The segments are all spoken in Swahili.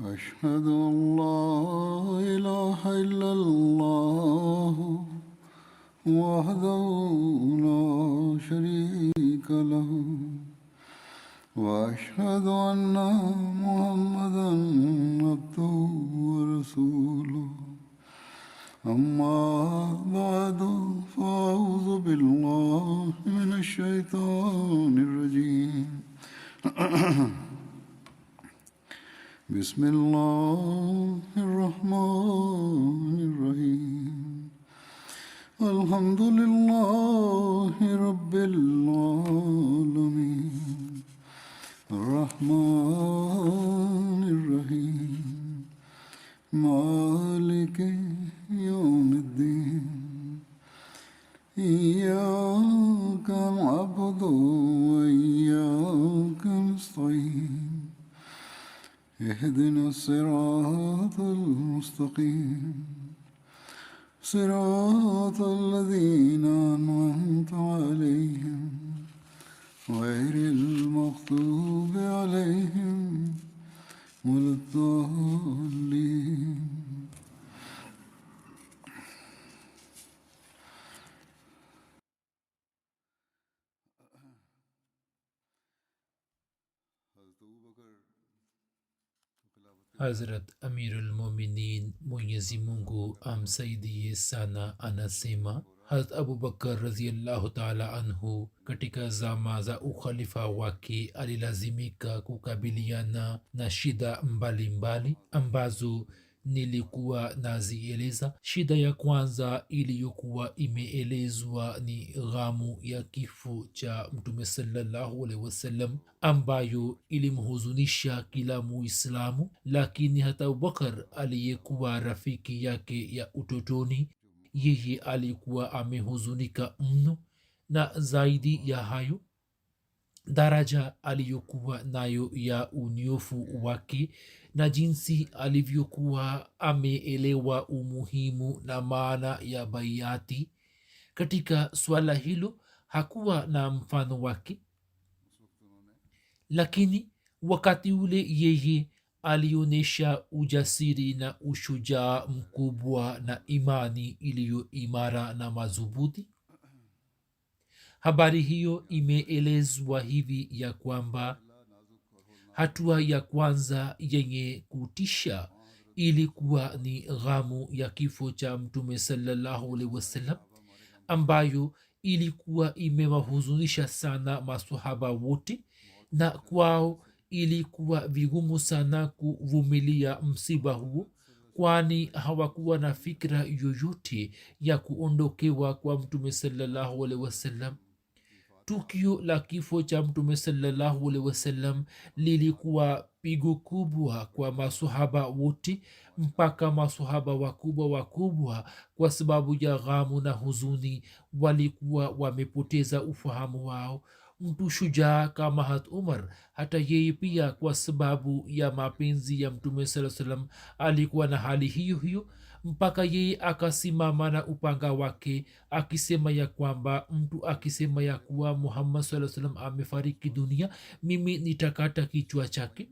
أشهد أن لا إله إلا الله وحده لا شريك له وأشهد أن محمدا عبده ورسوله أما بعد فأعوذ بالله من الشيطان الرجيم بسم الله الرحمن الرحيم الحمد لله رب العالمين الرحمن الرحيم مالك يوم الدين إياك نعبد وإياك نستعين اهدنا الصراط المستقيم صراط الذين أنعمت عليهم غير المغضوب عليهم ولا الضالين. Hazrat Amirul Mominin Mwenyezi Mungu amsaidie sana anasema, Hazrat Abu Bakar radhiallahu taala anhu katika zama za ukhalifa wake alilazimika kukabiliana na shida mbalimbali ambazo nilikuwa nazieleza. Shida ya kwanza iliyokuwa imeelezwa ni ghamu ya kifo cha Mtume sallallahu alaihi wasallam ambayo ilimhuzunisha kila Muislamu, lakini hata Abubakar aliyekuwa rafiki yake ya utotoni, yeye alikuwa amehuzunika mno, na zaidi ya hayo daraja aliyokuwa nayo ya unyofu wake na jinsi alivyokuwa ameelewa umuhimu na maana ya baiati katika swala hilo hakuwa na mfano wake. Lakini wakati ule yeye alionyesha ujasiri na ushujaa mkubwa na imani iliyo imara na madhubuti. Habari hiyo imeelezwa hivi ya kwamba hatua ya kwanza yenye kutisha ilikuwa ni ghamu ya kifo cha Mtume sallallahu alaihi wasallam ambayo ilikuwa imewahuzunisha sana masahaba wote, na kwao ilikuwa vigumu sana kuvumilia msiba huo, kwani hawakuwa na fikra yoyote ya kuondokewa kwa Mtume sallallahu alaihi wasallam. Tukio la kifo cha Mtume sallallahu alaihi wasallam lilikuwa pigo kubwa kwa masahaba wote, mpaka masahaba wakubwa kwa sababu ya ghamu na huzuni walikuwa wamepoteza ufahamu wao. Mtu shujaa kama hat Umar, hata yeye pia kwa sababu ya mapenzi ya Mtume sallallahu alaihi wasallam alikuwa na hali hiyo hiyo, mpaka yeye akasimama na upanga wake akisema ya kwamba mtu akisema ya kuwa Muhammad sallallahu alaihi wasallam amefariki dunia, mimi nitakata kichwa chake.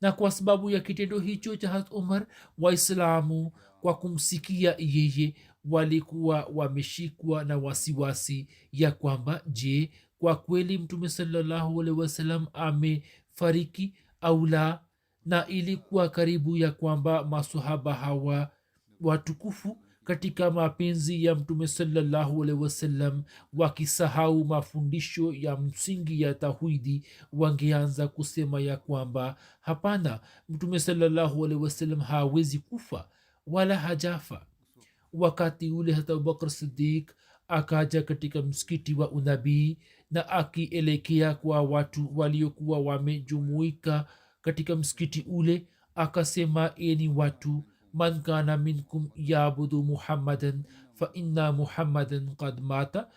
Na kwa sababu ya kitendo hicho cha Hazrat Umar, Waislamu kwa kumsikia yeye walikuwa wameshikwa na wasiwasi ya kwamba je, kwa kweli Mtume sallallahu alaihi wasallam amefariki au la. Na ilikuwa karibu ya kwamba masahaba hawa watukufu katika mapenzi ya Mtume sallallahu alaihi wasallam wakisahau mafundisho ya msingi ya tauhidi, wangeanza kusema ya kwamba hapana, Mtume sallallahu alaihi wasallam hawezi kufa wala hajafa. Wakati ule hata Abubakar Siddiq akaja katika msikiti wa unabii na akielekea kwa watu waliokuwa wamejumuika katika msikiti ule, akasema, eni watu, man kana minkum yabudu muhammadan fa inna muhammadan qad mata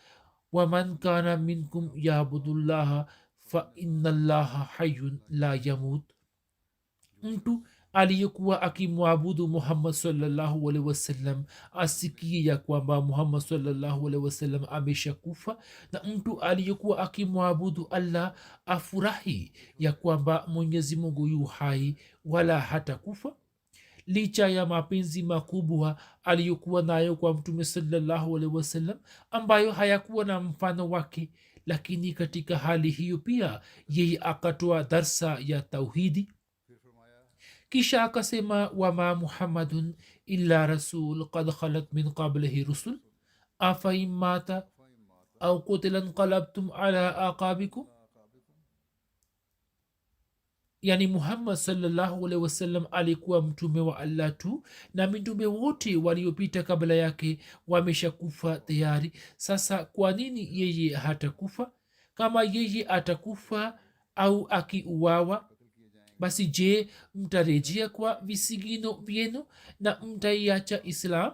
wa man kana minkum yabudu llaha fa inna llaha hayyun la yamut. Mtu aliyekuwa akimwabudu muhammad sallallahu alaihi wasallam asikie ya kwamba muhammad sallallahu alaihi wasallam ameshakufa, na mtu aliyekuwa akimwabudu allah afurahi ya kwamba mwenyezi mungu yu hai wala hatakufa. Licha ya mapenzi makubwa aliyokuwa nayo kwa mtume sallallahu alaihi wasallam ambayo hayakuwa na mfano wake, lakini katika hali hiyo pia yeye akatoa darsa ya tauhidi. kisha akasema, wama muhammadun illa rasul kad khalat min qablihi rusul afain mata au kutila nqalabtum ala aqabikum. yani muhammad sallallahu alaihi wasallam alikuwa mtume wa allah tu, na mitume wote waliopita kabla yake wameshakufa tayari. sasa kwa nini yeye hatakufa? kama yeye atakufa au akiuawa, basi je, mtarejea kwa visigino vyenu na mtaiacha islam?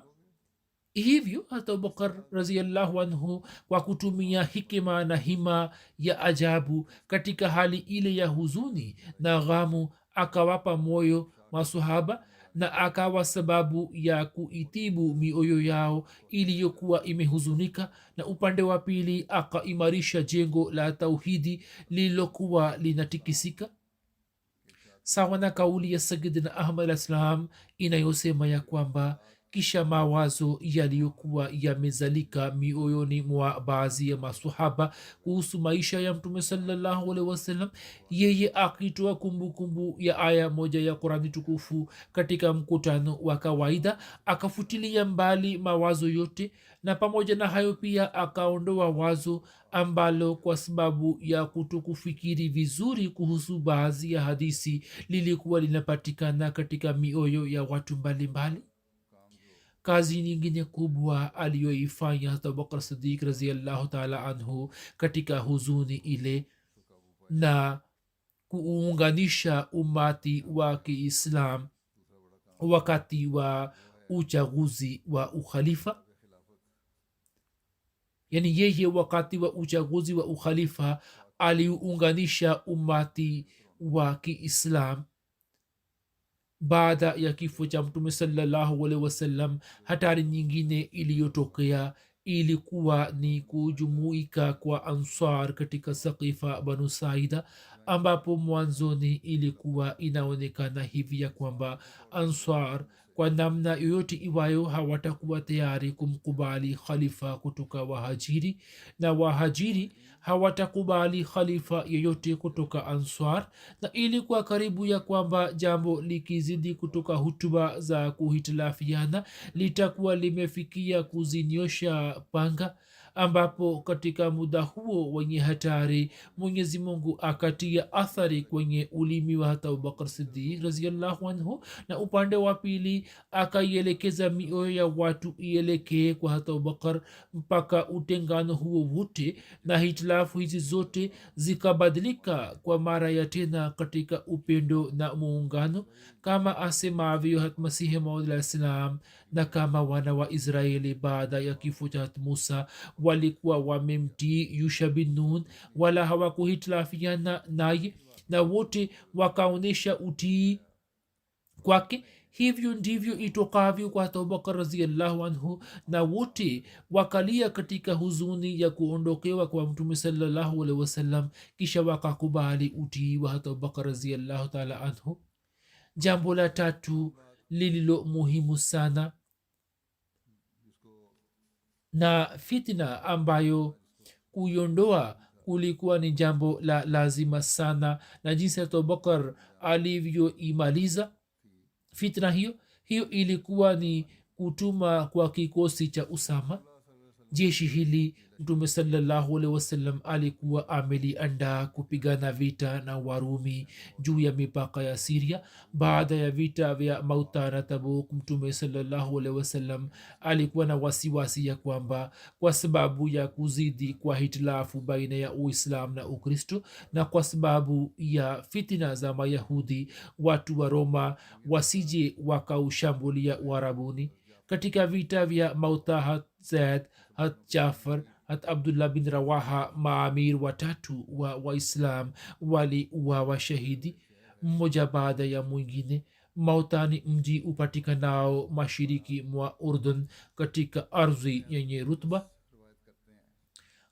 hivyo hata abubakar raziallahu anhu kwa kutumia hikima na hima ya ajabu katika hali ile ya huzuni na ghamu akawapa moyo masahaba na akawa sababu ya kuitibu mioyo yao iliyokuwa imehuzunika, na upande wa pili akaimarisha jengo la tauhidi lililokuwa linatikisika, sawa na kauli ya sayidina ahmad alah salam inayosema ya kwamba kisha mawazo yaliyokuwa yamezalika mioyoni mwa baadhi ya masahaba kuhusu maisha ya mtume sallallahu alaihi wasallam, yeye akitoa kumbukumbu ya aya moja ya qurani tukufu katika mkutano wa kawaida akafutilia mbali mawazo yote, na pamoja na hayo pia akaondoa wazo ambalo kwa sababu ya kutokufikiri vizuri kuhusu baadhi ya hadisi lilikuwa linapatikana katika mioyo ya watu mbalimbali. kazi nyingine kubwa aliyoifanya abubakar sidik raziallahu taala anhu katika huzuni ile na kuunganisha umati wa kiislam wakati wa uchaguzi wa ukhalifa. yani yeye wakati wa uchaguzi wa ukhalifa aliunganisha umati wa kiislam. baada ya kifo cha mtume sallallahu alaihi wasallam, hatari nyingine iliyotokea ilikuwa ni kujumuika kwa ansar katika sakifa banu saida, ambapo mwanzoni ilikuwa inaonekana hivi ya kwamba ansar kwa namna yoyote iwayo hawatakuwa tayari kumkubali khalifa kutoka wahajiri, na wahajiri hawatakubali khalifa yeyote kutoka answar. na ilikuwa karibu ya kwamba jambo likizidi kutoka hutuba za kuhitilafiana litakuwa limefikia kuzinyosha panga, ambapo katika muda huo wenye hatari mwenyezi mungu akatia athari kwenye ulimi wa hata abubakar sidik raziallahu anhu, na upande wa pili akaielekeza mioyo ya watu ielekee kwa hata abubakar mpaka utengano huo wote na hitilafu hizi zote zikabadilika kwa mara ya tena katika upendo na muungano, kama asemavyo hat masihi maud alah salam na kama wana wa israeli baada ya kifo cha hat musa walikuwa wamemtii yusha bin nun wala hawakuhitilafiana naye na wote wakaonyesha utii kwake. hivyo ndivyo itokavyo kwa abubakar raziallahu anhu, na wote wakalia katika huzuni ya kuondokewa kwa mtume sallallahu alaihi wasallam, kisha wakakubali utii wa abubakar raziallahu taala anhu. jambo la tatu lililo muhimu sana na fitna ambayo kuiondoa kulikuwa ni jambo la lazima sana, na jinsi abubakar alivyoimaliza fitna hiyo ilikuwa ni kutuma kwa kikosi cha usama. jeshi hili mtume sallallahu alaihi wasallam alikuwa ameliandaa kupigana vita na warumi juu ya mipaka ya siria. baada ya vita vya mauta na tabuk, mtume sallallahu alaihi wasallam alikuwa na wasiwasi ya kwamba kwa sababu ya kuzidi kwa hitilafu baina ya uislam na ukristo na kwa sababu ya fitina za mayahudi, watu wa roma wasije wakaushambulia uarabuni. katika vita vya mauta hat zaid, hat jafar, hat abdullah bin rawaha, maamir watatu wa waislam waliuawa shahidi mmoja baada ya mwingine. mauta ni mji upatikanao mashiriki mwa urdun katika ardhi yenye rutba.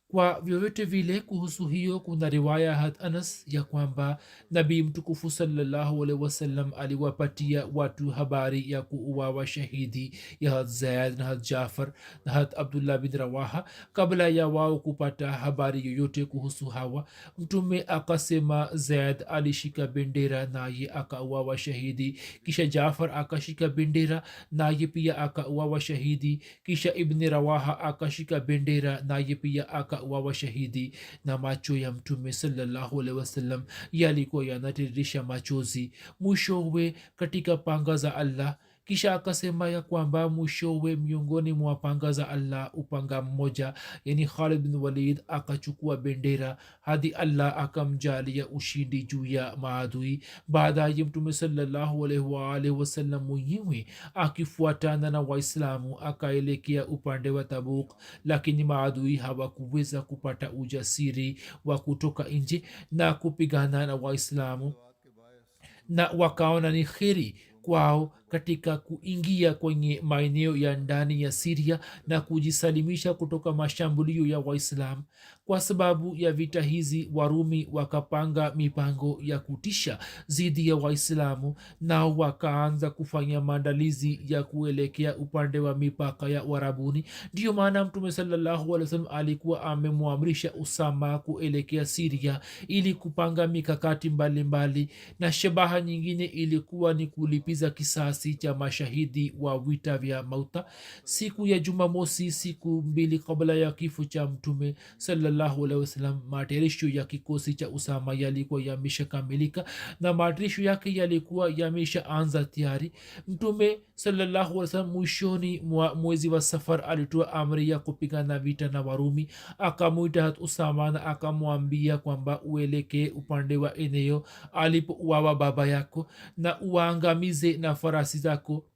Kwa vyovyote vile kuhusu hiyo kuna riwaya hat anas ya kwamba nabii mtukufu sallallahu alaihi wasallam aliwapatia watu habari ya kuuawa shahidi ya hat zaid na hat jafar na hat abdullah bin rawaha. kabla ya wao kupata habari yoyote kuhusu hawa, mtume akasema zaid alishika bendera naye akauawa shahidi, kisha jafar akashika bendera naye pia akauawa shahidi, kisha ibni rawaha akashika bendera naye pia akauawa shahidi. Na macho ya mtume sallallahu alaihi wasallam yalikuwa yanatiririsha machozi mwishowe katika panga za allah. kisha akasema ya kwamba mwishowe miongoni mwa panga za allah upanga mmoja, yani khalid bin walid akachukua bendera hadi allah akamjalia ushindi juu ya maadui. baadaye mtume sallallahu alaihi wa alihi wasallam mwenyewe akifuatana na waislamu akaelekea upande wa tabuk, lakini maadui hawakuweza kupata ujasiri wa kutoka nje na kupigana na waislamu, na wakaona ni kheri kwao katika kuingia kwenye maeneo ya ndani ya siria na kujisalimisha kutoka mashambulio ya waislamu. kwa sababu ya vita hizi warumi wakapanga mipango ya kutisha dhidi ya waislamu, nao wakaanza kufanya maandalizi ya kuelekea upande wa mipaka ya warabuni. ndiyo maana mtume sallallahu alaihi wasallam alikuwa amemwamrisha usama kuelekea siria ili kupanga mikakati mbalimbali, na shabaha nyingine ilikuwa ni kulipiza kisasi cha mashahidi wa vita vya mauta. siku ya jumamosi, siku mbili kabla ya kifo cha mtume sallallahu alaihi wasallam, matayarisho ya kikosi cha usama yalikuwa yameshakamilika na matayarisho yake yalikuwa yameshaanza tayari. mtume sallallahu alaihi wasallam mwishoni mwa mwezi wa safar alitoa amri ya kupigana vita na warumi. akamwita hat usama na akamwambia kwamba uelekee upande wa eneo alipouawa baba yako na uangamize na farasi zako.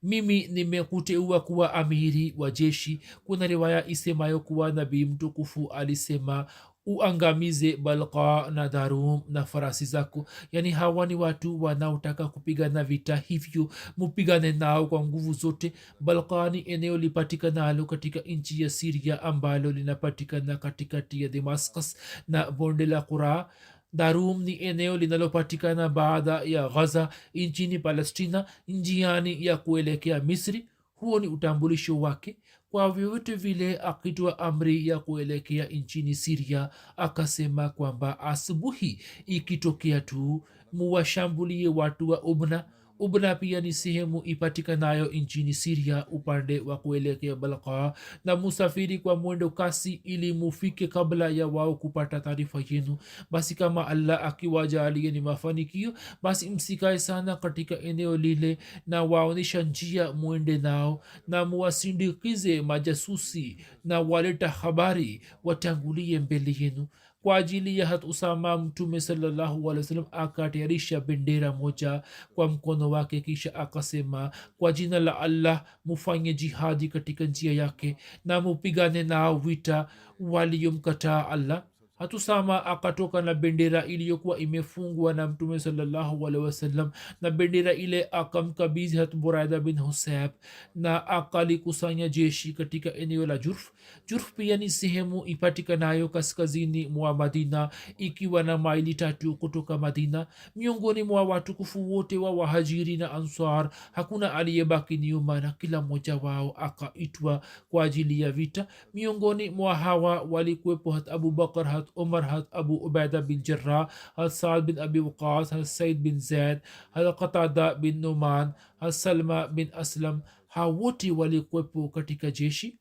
mimi nimekuteua kuwa amiri wa jeshi. kuna riwaya isemayo kuwa nabii mtukufu alisema uangamize balqa na darum na farasi zako, yani hawa ni watu wanaotaka kupigana vita, hivyo mupigane nao kwa nguvu zote. balqa ni eneo lipatikanalo katika nchi ya siria ambalo linapatikana katikati ya damascus na bonde la qura. darum ni eneo linalopatikana baada ya ghaza nchini palestina njiani ya kuelekea misri. huo ni utambulisho wake. kwa vyovyote vile akitoa amri ya kuelekea nchini siria akasema kwamba asubuhi ikitokea tu muwashambulie watu wa ubna. ubna pia ni sehemu ipatikanayo nchini siria upande wa kuelekea balqa, na musafiri kwa mwendo kasi ili mufike kabla ya wao kupata taarifa yenu. basi kama allah akiwajalie ni mafanikio, basi msikae sana katika eneo lile na waonyesha njia mwende nao, na muwasindikize majasusi na waleta habari watangulie mbele yenu. kwa ajili ya hat usama mtume sallallahu alaihi wasallam akatayarisha bendera moja kwa mkono wake, kisha akasema kwa jina la allah mufanye jihadi katika njia yake na mupigane nao vita waliomkataa allah. hatusama akatoka na bendera iliyokuwa imefungwa na mtume sallallahu alaihi wasallam, na bendera ile akamkabidhi hat buraida bin husayb na akalikusanya jeshi katika eneo la jurf. jurf pia ni sehemu ipatikanayo kaskazini mwa madina ikiwa na maili 3 kutoka madina. miongoni mwa watukufu wote wa wahajiri na ansar hakuna aliyebaki nyuma, na kila mmoja wao akaitwa kwa ajili ya vita. miongoni mwa hawa walikuwepo hat abubakar, hat umar, hat abu ubaida bin jarrah, hat saad bin abi waqas, hat said bin zaid, hat qatada bin numan, hat salma bin aslam. hawa wote walikuwepo katika jeshi.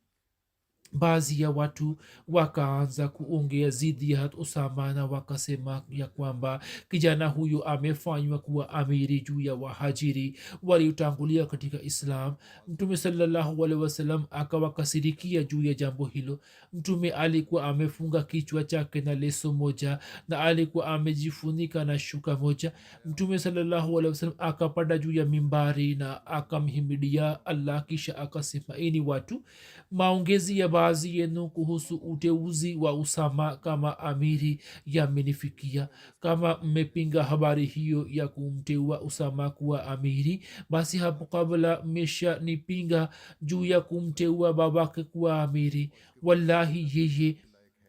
baadhi ya watu wakaanza kuongea zidi ya hat usama na wakasema ya kwamba kijana huyu amefanywa kuwa amiri juu ya wahajiri waliotangulia katika islam. mtume sallallahu alaihi wasallam akawakasirikia juu ya jambo hilo. mtume alikuwa amefunga kichwa chake na leso moja na alikuwa amejifunika na shuka moja. mtume sallallahu alaihi wasallam akapanda juu ya mimbari na akamhimidia allah, kisha akasema ini watu, maongezi ya baadhi yenu kuhusu uteuzi wa usama kama amiri yamenifikia. Kama mmepinga habari hiyo ya kumteua usama kuwa amiri, basi hapo kabla mmesha nipinga juu ya kumteua babake kuwa amiri. Wallahi yeye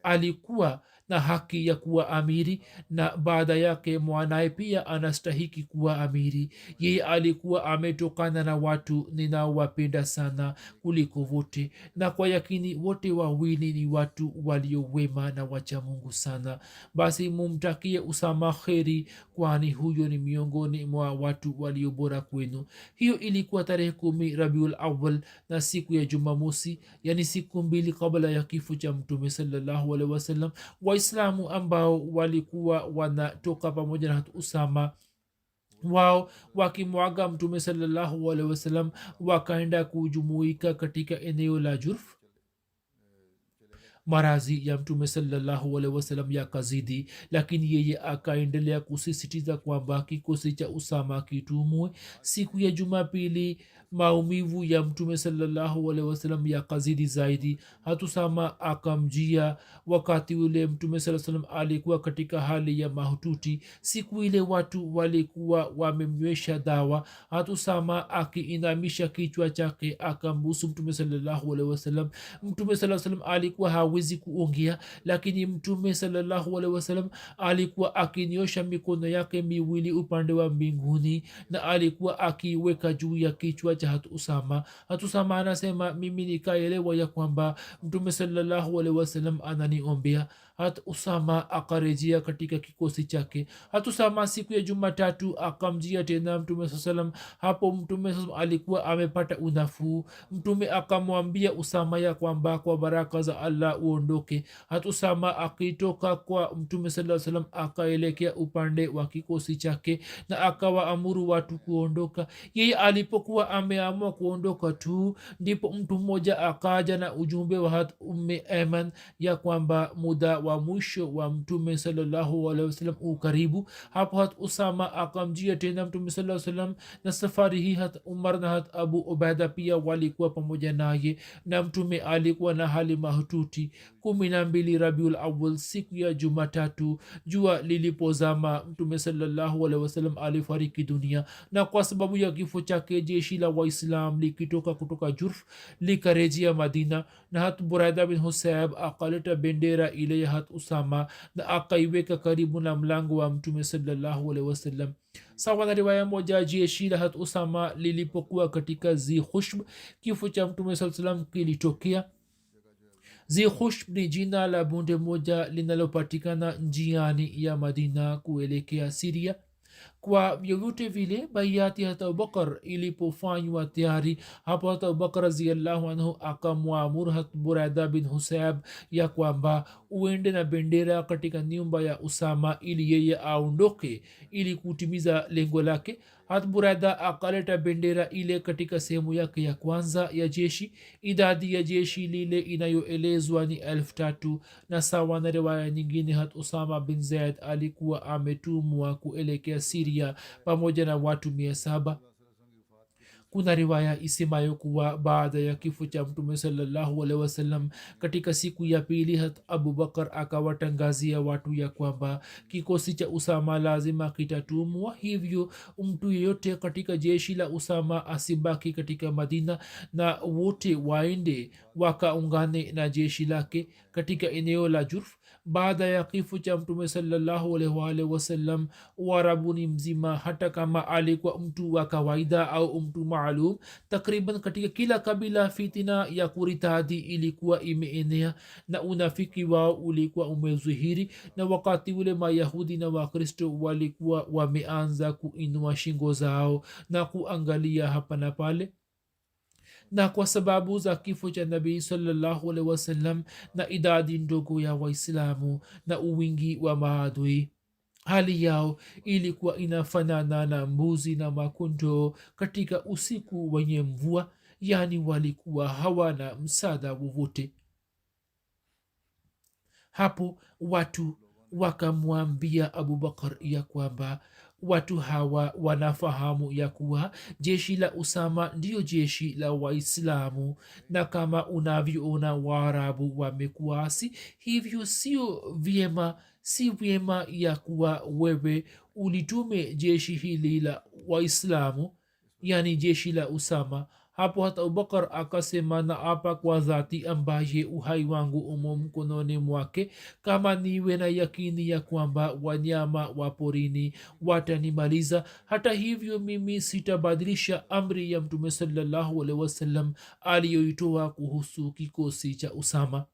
alikuwa na haki ya kuwa amiri, na baada yake mwanaye pia anastahiki kuwa amiri. Yeye alikuwa ametokana na watu ninaowapenda sana kuliko wote, na kwa yakini wote wawili ni watu waliowema na wacha Mungu sana. Basi mumtakie usama kheri, kwani huyo ni miongoni mwa watu waliobora kwenu. Hiyo ilikuwa tarehe 10 Rabiul Awwal, na siku ya Jumamosi, yani siku mbili kabla ya kifo cha Mtume sallallahu alaihi wasallam. Waislamu ambao walikuwa wanatoka pamoja na usama, wao wakimwaga Mtume sallallahu alaihi wasallam, wakaenda kujumuika katika eneo la Jurf. Marazi ya Mtume sallallahu alaihi wasallam yakazidi, lakini yeye akaendelea kusisitiza kwamba kikosi cha usama kitumwe. Siku ya Jumapili maumivu ya Mtume sallallahu alaihi wasallam yakazidi zaidi. Hatusama akamjia. Wakati ule Mtume sallallahu alaihi wasallam alikuwa katika hali ya mahututi. Siku ile watu walikuwa wamemnywesha dawa. Hatusama akiinamisha kichwa chake akambusu Mtume sallallahu alaihi wasallam. Mtume sallallahu alaihi wasallam alikuwa hawezi kuongea, lakini Mtume sallallahu alaihi wasallam alikuwa akinyosha mikono yake miwili upande wa mbinguni, na alikuwa akiweka juu ya kichwa cha Usama. Usama anasema mimi nikaelewa ya kwamba Mtume sallallahu alaihi wasallam ananiombea. Usama akarejea katika kikosi chake. Usama siku ya Jumatatu akamjia tena Mtume sallam. Hapo Mtume sallam alikuwa amepata unafuu. Mtume akamwambia Usama ya kwamba kwa baraka za Allah uondoke. Usama akitoka kwa Mtume sallam akaelekea upande wa kikosi chake na akawaamuru watu kuondoka. Yeye alipokuwa ameamua kuondoka tu, ndipo mtu mmoja akaja na ujumbe wa Umme Ayman ya kwamba muda wa mwisho wa Mtume sallallahu alaihi wasallam ukaribu. Hapo Usama akamjia tena Mtume sallallahu alaihi wasallam, na safari hii Umar na Abu Ubaida pia walikuwa pamoja naye, na Mtume alikuwa na hali mahututi. 12 Rabiul Awwal, siku ya Jumatatu, jua lilipozama, Mtume sallallahu alaihi wasallam alifariki dunia. Na kwa sababu ya kifo chake jeshi la Waislam likitoka kutoka Jurf likarejea Madina, na Buraida bin Husayb akaleta bendera ile ya Usama na akaiweka karibu na mlango wa Mtume sallallahu alaihi wasallam. Sawa na riwaya moja, jeshi la Usama lilipokuwa katika Zikhushb, kifo cha Mtume sallallahu alaihi wasallam kilitokea. Zikhushb ni jina la bonde moja linalopatikana njiani ya Madina kuelekea Siria. Kwa vyovyote vile bayati hata Abubakar ilipofanywa tayari, hapo hata Abubakar radhiyallahu anhu akamwamuru hata Buraida bin Husayb ya kwamba uende na bendera katika nyumba ya Usama ili yeye aondoke ili kutimiza lengo lake. Hata Buraida akaleta bendera ile katika sehemu yake ya kwanza ya jeshi. Idadi ya jeshi lile inayoelezwa ni 3,000, na sawa na riwaya nyingine hata Usama bin Zaid alikuwa ametumwa kuelekea Syria pamoja na watu 700. Kuna riwaya isemayo kuwa baada ya kifo cha Mtume sallallahu alaihi wasallam, katika siku ya pili hat Abubakar akawatangazia watu ya kwamba kikosi cha Usama lazima kitatumwa, hivyo mtu yeyote katika jeshi la Usama asibaki katika Madina na wote waende wakaungane na jeshi lake katika eneo la Jurf. Baada ya kifo cha Mtume sallallahu alaihi wasallam, Uarabuni mzima, hata kama alikuwa mtu wa kawaida au mtu maalum, takriban katika kila kabila fitina ya kuritadi ilikuwa imeenea na unafiki wao ulikuwa umezihiri. Na wakati ule Mayahudi na Wakristo walikuwa wameanza kuinua shingo zao na kuangalia hapa na pale. Na kwa sababu za kifo cha Nabii sallallahu alaihi wasallam na idadi ndogo ya Waislamu na uwingi wa maadui, hali yao ilikuwa inafanana na mbuzi na makondoo katika usiku wenye mvua, yani walikuwa hawana msaada wowote. Hapo watu wakamwambia abubakar ya kwamba watu hawa wanafahamu ya kuwa jeshi la usama ndiyo jeshi la waislamu, na kama unavyoona waarabu wamekuasi, hivyo si vyema ya kuwa wewe ulitume jeshi hili la waislamu, yani jeshi la usama. Hapo hata abubakar akasema, na apa kwa dhati ambaye uhai wangu umo mkononi mwake, kama niwe na yakini ya kwamba wanyama wa porini watanimaliza, hata hivyo mimi sitabadilisha amri ya mtume sallallahu alaihi wasallam aliyoitoa kuhusu kikosi cha usama.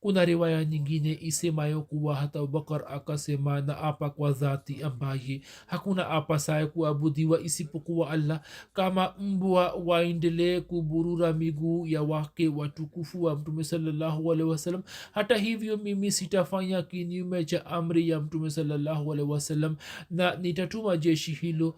kuna riwaya nyingine isemayo kuwa hata abubakar akasema, na apa kwa dhati ambaye hakuna apasaye kuabudiwa isipokuwa allah, kama mbwa waendelee kuburura miguu ya wake watukufu wa mtume sallallahu alaihi wasallam, hata hivyo mimi sitafanya kinyume cha amri ya mtume sallallahu alaihi wasallam, na nitatuma jeshi hilo,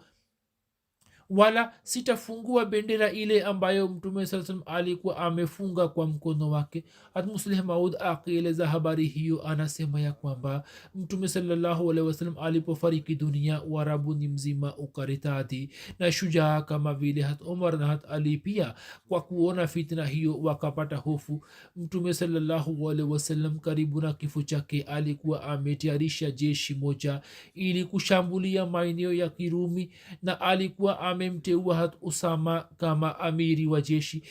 wala sitafungua bendera ile ambayo mtume saa salam alikuwa amefunga kwa mkono wake. hat muslih maud akieleza habari hiyo anasema ya kwamba mtume salallahu alaihi wasallam alipofariki dunia, warabuni mzima ukaritadi na shujaa kama vile hat umar na hat ali pia kwa kuona fitna hiyo wakapata hofu. mtume salallahu alaihi wasallam karibu na kifo chake alikuwa ametayarisha jeshi moja ili kushambulia maeneo ya kirumi, na alikuwa amemteua hat usama kama amiri wa jeshi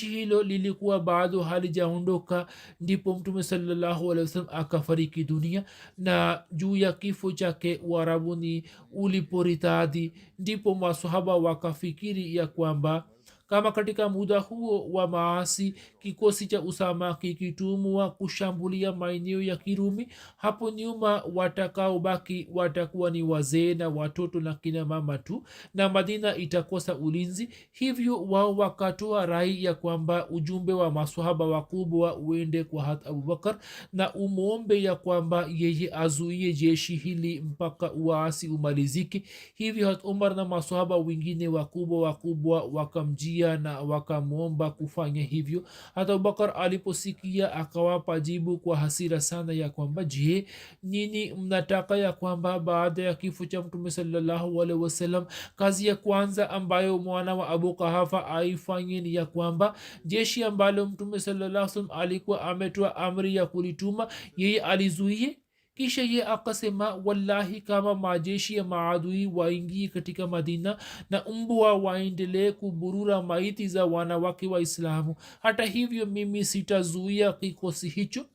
hilo lilikuwa bado halijaondoka, ndipo mtume sallallahu alaihi wasallam akafariki dunia, na juu ya kifo chake warabuni uliporitadi, ndipo masahaba wakafikiri ya kwamba kama katika muda huo wa maasi kikosi cha usama kikitumwa kushambulia maeneo ya kirumi, hapo nyuma watakaobaki watakuwa ni wazee na watoto na kina mama tu, na madina itakosa ulinzi. hivyo wao wakatoa rai ya kwamba ujumbe wa maswahaba wakubwa uende kwa hat abubakar na umwombe ya kwamba yeye azuie jeshi hili mpaka uasi umalizike. hivyo hat umar na maswahaba wengine wakubwa wakamjia na wakamwomba kufanya hivyo. hata abubakar aliposikia akawapa jibu kwa hasira sana ya kwamba, je, nini mnataka ya kwamba baada ya kifo cha mtume sallallahu alaihi wasallam kazi ya kwanza ambayo mwana wa abu kahafa aifanye ni ya kwamba jeshi ambalo mtume sallallahu alaihi wasallam alikuwa ametoa amri ya kulituma yeye alizuie? kisha ye akasema, wallahi kama majeshi ya maadui waingie katika madina na mbwa waendelee kuburura maiti za wanawake wa islamu, hata hivyo mimi sitazuia kikosi hicho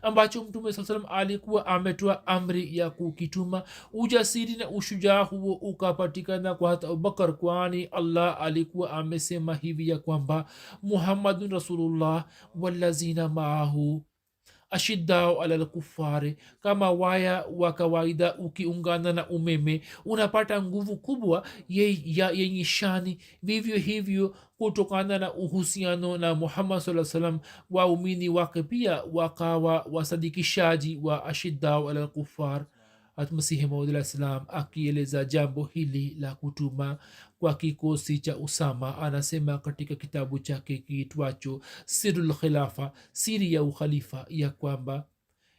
ambacho mtume saa salam alikuwa ametoa amri ya kukituma. ujasiri na ushujaa huo ukapatikana kwa hata abubakar, kwani allah alikuwa amesema hivi ya kwamba muhammadun rasulullah walazina maahu ashiddao ala lkufari, kama waya wa kawaida ukiungana na umeme unapata nguvu kubwa yenye shani, vivyo hivyo kutokana na uhusiano na muhammad saa salam waumini wake pia wakawa wasadikishaji wa ashiddao ala lkufar. masihi maud alah salam akieleza jambo hili la kutuma kwa kikosi cha usama anasema katika kitabu chake kiitwacho sirul khilafa, siri ya ukhalifa, ya kwamba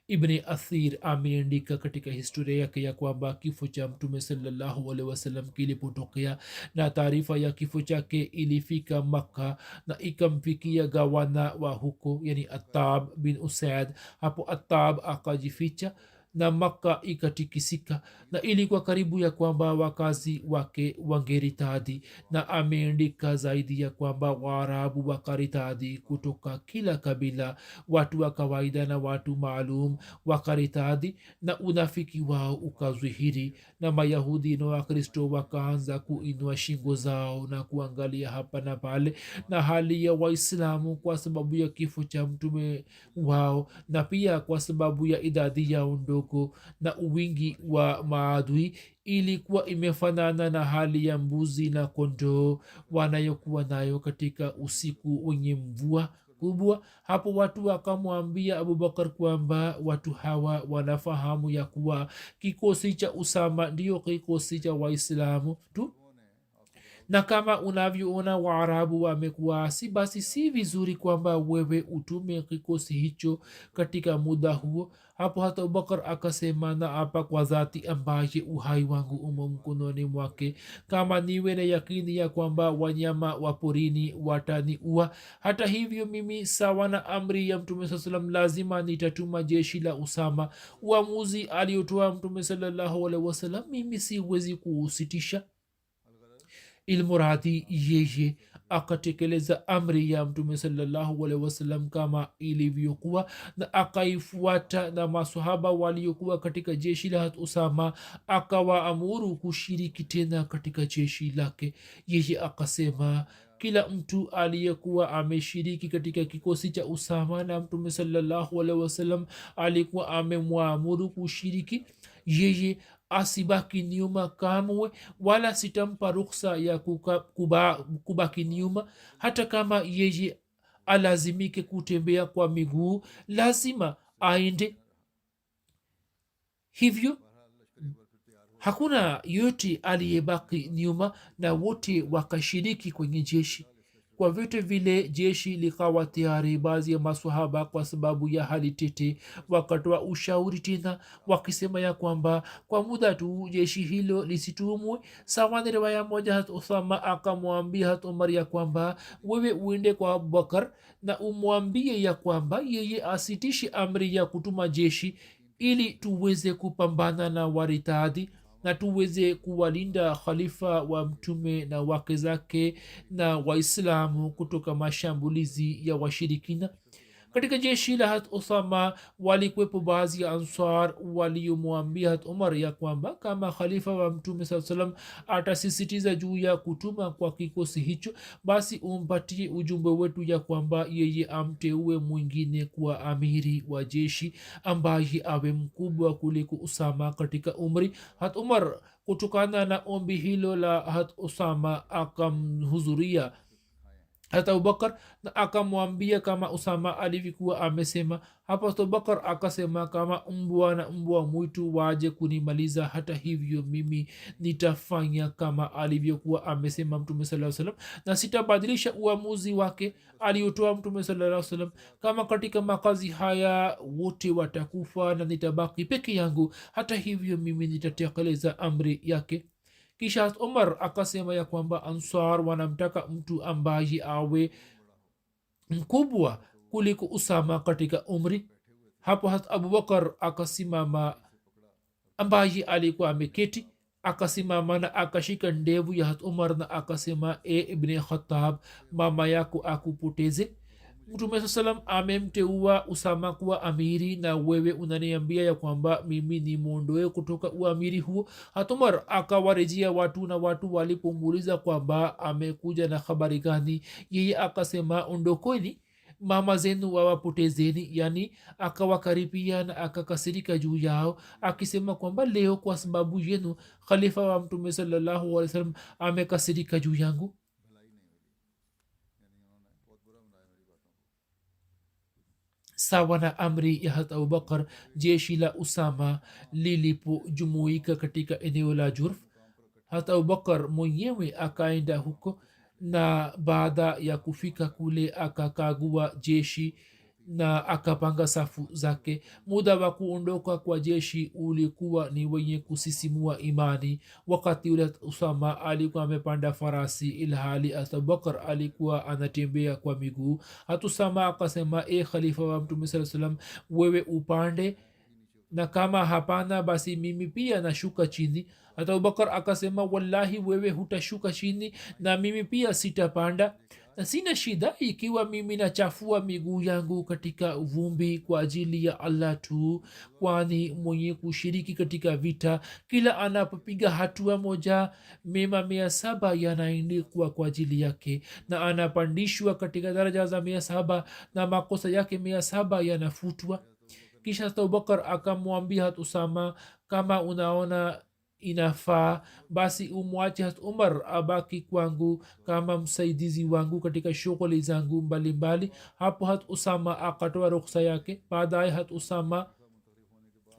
ibni athir ameandika katika historia yake ya kwamba kifo cha mtume sallallahu alaihi wasallam kilipotokea na taarifa ya kifo chake ilifika makka na ikamfikia gawana wa huko, yani atab bin usaid. hapo atab akajificha na makka ikatikisika, na ilikuwa karibu ya kwamba wakazi wake wangeritadi, na ameandika zaidi ya kwamba waarabu wakaritadi kutoka kila kabila, watu wa kawaida na watu maalum wakaritadi, na unafiki wao ukazwihiri, na mayahudi na wakristo wakaanza kuinua shingo zao na kuangalia hapa na pale, na hali ya waislamu kwa sababu ya kifo cha mtume wao na pia kwa sababu ya idadi yao ndogo na uwingi wa maadui ilikuwa imefanana na hali ya mbuzi na kondoo wanayokuwa nayo katika usiku wenye mvua kubwa. hapo watu wakamwambia abubakar kwamba watu hawa wanafahamu ya kuwa kikosi cha usama ndiyo kikosi cha waislamu tu, na kama unavyoona waarabu wamekuasi basi si vizuri kwamba wewe utume kikosi hicho katika muda huo. hapo hata abubakar akasema na apa kwa dhati ambaye uhai wangu umo mkononi mwake, kama niwe na yakini ya kwamba wanyama wa porini wataniua, hata hivyo mimi sawa na amri ya mtume saa salam lazima nitatuma jeshi la usama. uamuzi aliotoa mtume salallahu alaihi wasallam mimi siwezi kuusitisha. ilmuradi yeye akatekeleza amri ya mtume salallahu alaihi wasallam kama ilivyokuwa na akaifuata, na masahaba waliokuwa katika jeshi la usama akawaamuru kushiriki tena katika jeshi lake. yeye akasema kila mtu aliyekuwa ameshiriki katika kikosi cha usama na mtume salallahu alaihi wasallam alikuwa amemwamuru kushiriki, yeye asibaki nyuma kamwe, wala sitampa ruksa ya kubaki nyuma. hata kama yeye alazimike kutembea kwa miguu lazima aende hivyo. hakuna yote aliyebaki nyuma na wote wakashiriki kwenye jeshi. kwa vyote vile jeshi likawa tayari. baadhi ya maswahaba kwa sababu ya hali tete wakatoa ushauri tena wakisema ya kwamba kwa muda tu jeshi hilo lisitumwe. sawa ni riwaya moja hat uthama akamwambia hat umar ya kwamba wewe uende kwa abubakar na umwambie ya kwamba yeye asitishe amri ya kutuma jeshi ili tuweze kupambana na waritadi na tuweze kuwalinda khalifa wa mtume na wake zake na waislamu kutoka mashambulizi ya washirikina. katika jeshi la hat usama walikwepo baadhi ya ansar waliomwambia hat umar ya kwamba kama khalifa wa mtume saa salam atasisitiza juu ya kutuma kwa kikosi hicho basi umpatie ujumbe wetu ya kwamba yeye amteue mwingine kuwa amiri wa jeshi ambaye awe mkubwa kuliko usama katika umri. hat umar kutokana na ombi hilo la hat usama akamhuzuria hata abubakar na akamwambia kama usama alivyokuwa amesema. hapo abubakar akasema kama mbwa na mbwa mwitu waje kunimaliza, hata hivyo mimi nitafanya kama alivyokuwa amesema mtume sallallahu alaihi wasallam na sitabadilisha uamuzi wake aliotoa mtume sallallahu alaihi wasallam. kama katika makazi haya wote watakufa na nitabaki peke yangu, hata hivyo mimi nitatekeleza amri yake. kisha umar akasema ya kwamba ansar wanamtaka mtu ambaye awe mkubwa kuliko usama katika umri. hapo hat abubakar akasimama ambaye alikuwa ameketi, akasimama na akashika ndevu ya hat umar na akasema e ibn khattab, mama yako akupoteze. mtume saa salam amemteua usama kuwa amiri na wewe unaniambia ya kwamba mimi ni mwondoe kutoka uamiri huo. hatumar akawarejea watu na watu walipomuuliza kwamba amekuja na habari gani, yeye akasema ondokoni, mama zenu wawapotezeni. yani akawakaribia na akakasirika juu yao akisema kwamba leo kwa sababu yenu khalifa wa mtume sallallahu alaihi wasallam amekasirika juu yangu. sawa na amri ya hat abubakar jeshi la usama lilipojumuika katika eneo la jurf, hat abubakar mwenyewe akaenda huko na baada ya kufika kule akakagua jeshi na akapanga safu zake. muda wa kuondoka kwa jeshi ulikuwa ni wenye kusisimua imani. wakati ule usama alikuwa amepanda farasi ilhali abubakar alikuwa anatembea kwa miguu. hatusama akasema e khalifa wa mtume saa salam, wewe upande na kama hapana basi mimi pia nashuka chini. hata abubakar akasema wallahi wewe hutashuka chini na mimi pia sitapanda, na sina shida ikiwa mimi nachafua miguu yangu katika vumbi kwa ajili ya allah tu, kwani mwenye kushiriki katika vita kila anapopiga hatua moja mema 700 yanaandikwa kwa ajili yake na anapandishwa katika daraja za 700 na makosa yake 700 yanafutwa. kisha abubakar akamwambia hat usama, kama unaona inafaa basi umwache hat umar abaki kwangu kama msaidizi wangu katika shughuli zangu mbalimbali. hapo hat usama akatoa ruksa yake. baadaye hat usama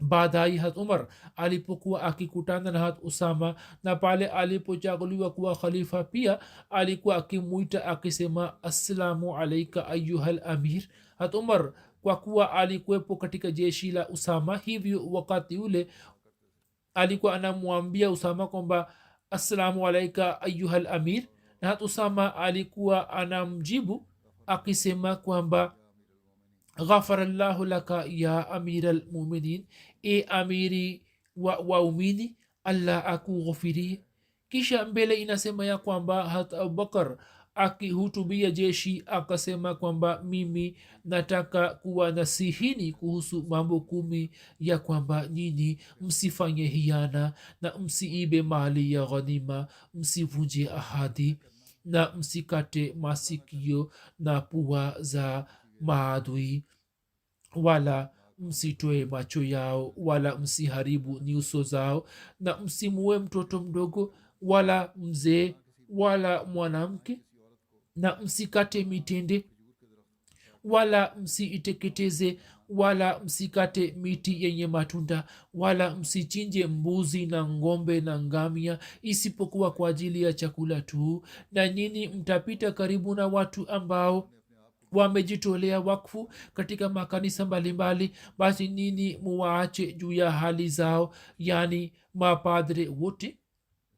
baadaye hat umar alipokuwa akikutana na hat usama na pale alipochaguliwa kuwa khalifa pia alikuwa akimwita akisema assalamu alaika ayuhal amir. hat umar kwa kuwa alikuwepo katika jeshi la usama, hivyo wakati ule alikuwa anamwambia usama kwamba assalamu alaika ayuhal amir, na hat usama alikuwa anamjibu akisema kwamba ghafarallahu laka ya amira lmuminin, e amiri wa waumini, allah akughufirie. kisha mbele inasema ya kwamba hat abubakar akihutubia jeshi akasema kwamba mimi nataka kuwa nasihini kuhusu mambo 10 ya kwamba nyini msifanye hiana na msiibe mali ya ghanima, msivunje ahadi na msikate masikio na pua za maadui, wala msitoe macho yao, wala msiharibu nyuso zao, na msimue mtoto mdogo wala mzee wala mwanamke, na msikate mitende wala msiiteketeze, wala msikate miti yenye matunda, wala msichinje mbuzi na ngombe na ngamia, isipokuwa kwa ajili ya chakula tu. na nyini mtapita karibu na watu ambao wamejitolea wakfu katika makanisa mbalimbali, basi nini muwaache juu ya hali zao, yani mapadre wote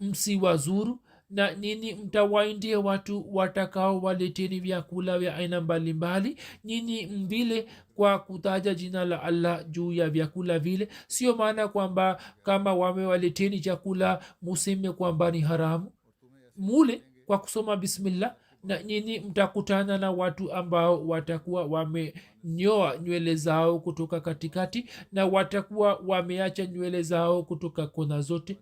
msiwazuru, na nini mtawaindia watu watakao waleteni vyakula vya aina mbalimbali, nini mvile kwa kutaja jina la allah juu ya vyakula vile. sio maana kwamba kama wamewaleteni chakula museme kwamba ni haramu, mule kwa kusoma bismillah, na nyini mtakutana na watu ambao watakuwa wamenyoa nywele zao kutoka katikati na watakuwa wameacha nywele zao kutoka kona zote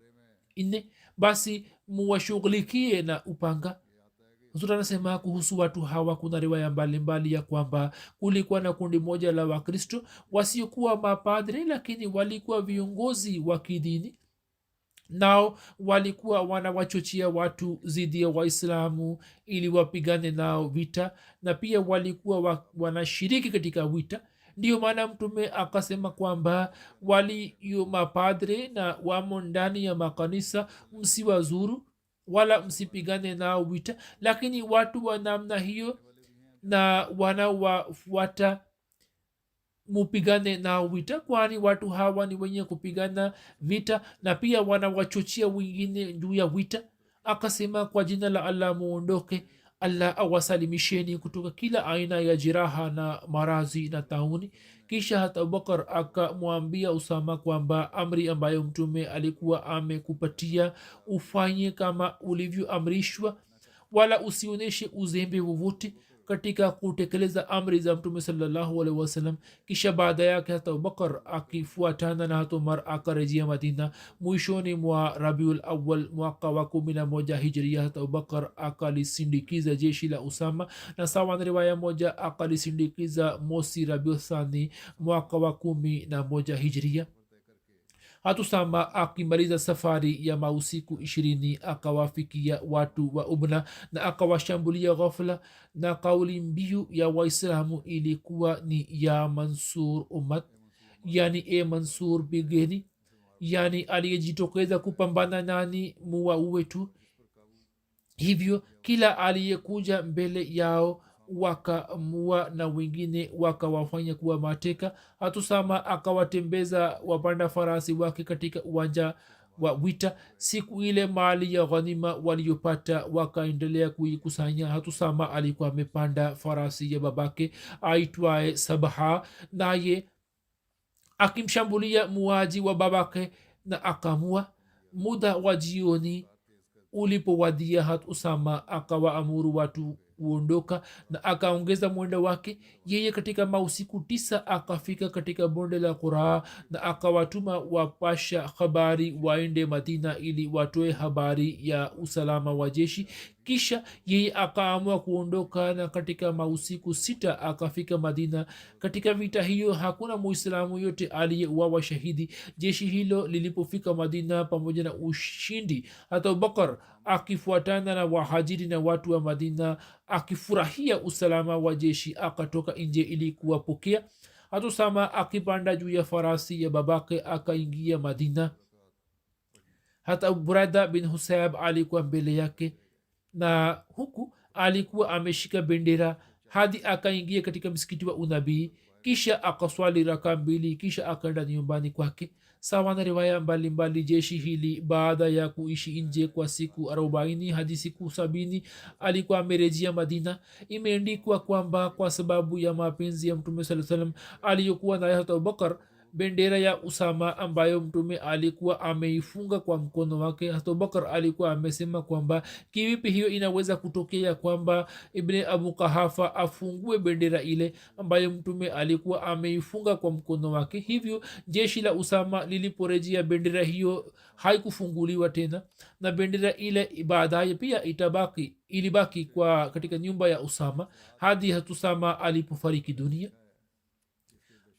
4, basi muwashughulikie na upanga. Huzuri anasema kuhusu watu hawa, kuna riwaya mbalimbali ya kwamba kulikuwa na kundi moja la wakristo wasiokuwa mapadre, lakini walikuwa viongozi wa kidini, nao walikuwa wanawachochea watu zidi ya waislamu ili wapigane nao vita, na pia walikuwa wanashiriki katika vita. ndiyo maana mtume akasema kwamba waliyo mapadre na wamo ndani ya makanisa msiwazuru wala msipigane nao vita, lakini watu wa namna hiyo na wanawafuata mupigane nao vita, kwani watu hawa ni wenye kupigana vita na pia wanawachochea wengine juu ya vita. akasema kwa jina la allah muondoke, allah awasalimisheni kutoka kila aina ya jiraha na marazi na tauni. kisha hata abubakar akamwambia usama kwamba amri ambayo mtume alikuwa amekupatia ufanye kama ulivyoamrishwa, wala usionyeshe uzembe wowote katika kutekeleza amri za mtume sallallahu alaihi wasallam. kisha baada yake hata abubakar akifuatana na hata umar akarejea madina. mwishoni mwa rabiul awal mwaka wa 11 hijria, hata abubakar akalisindikiza jeshi la usama, na sawa na riwaya moja akalisindikiza mosi rabiul thani mwaka wa 11 hijria. hatusama akimaliza safari ya mausiku 20 akawafikia watu wa ubna na akawashambulia ghafla, na kauli mbiu ya waislamu ilikuwa ni ya mansur ummat, yani e mansur bigeni, yani aliyejitokeza kupambana nani muwaue tu. hivyo kila aliyekuja mbele yao wakamua na wengine wakawafanya kuwa mateka. hatusama akawatembeza wapanda farasi wake katika uwanja wa wita. siku ile mali ya ghanima waliopata wakaendelea kuikusanya. hatusama alikuwa amepanda farasi ya babake aitwaye sabaha, naye akimshambulia muaji wa babake na akamua. muda wa jioni ulipowadia, hat usama akawaamuru watu kuondoka na akaongeza mwendo wake. yeye katika mausiku 9 akafika katika bonde la Quraa na akawatuma wapasha habari waende Madina ili watoe habari ya usalama wa jeshi. kisha yeye akaamua kuondoka na katika mausiku 6 akafika Madina. katika vita hiyo hakuna muislamu yote aliyeuawa shahidi. jeshi hilo lilipofika Madina pamoja na ushindi, hata Abubakar akifuatana na wahajiri na watu wa Madina akifurahia usalama wa jeshi akatoka nje ili kuwapokea. hata usama akipanda juu ya farasi ya babake akaingia madina. hata buraida bin husayb alikuwa mbele yake na huku alikuwa ameshika bendera hadi akaingia katika msikiti wa unabii, kisha akaswali raka mbili, kisha akaenda nyumbani kwake. sawa na riwaya mbalimbali, jeshi hili baada ya kuishi nje kwa siku 40 hadi siku 70 alikuwa amerejea madina. imeandikwa kwamba kwa sababu ya mapenzi ya mtume saa salam aliyokuwa naye hata abubakar, bendera ya usama ambayo mtume alikuwa ameifunga kwa mkono wake, hata abubakar alikuwa amesema kwamba kivipi hiyo inaweza kutokea kwamba ibn abu kahafa afungue bendera ile ambayo mtume alikuwa ameifunga kwa mkono wake. hivyo jeshi la usama liliporejea, bendera hiyo haikufunguliwa tena, na bendera ile baadaye pia ilibaki kwa katika nyumba ya usama hadi hatusama alipofariki dunia.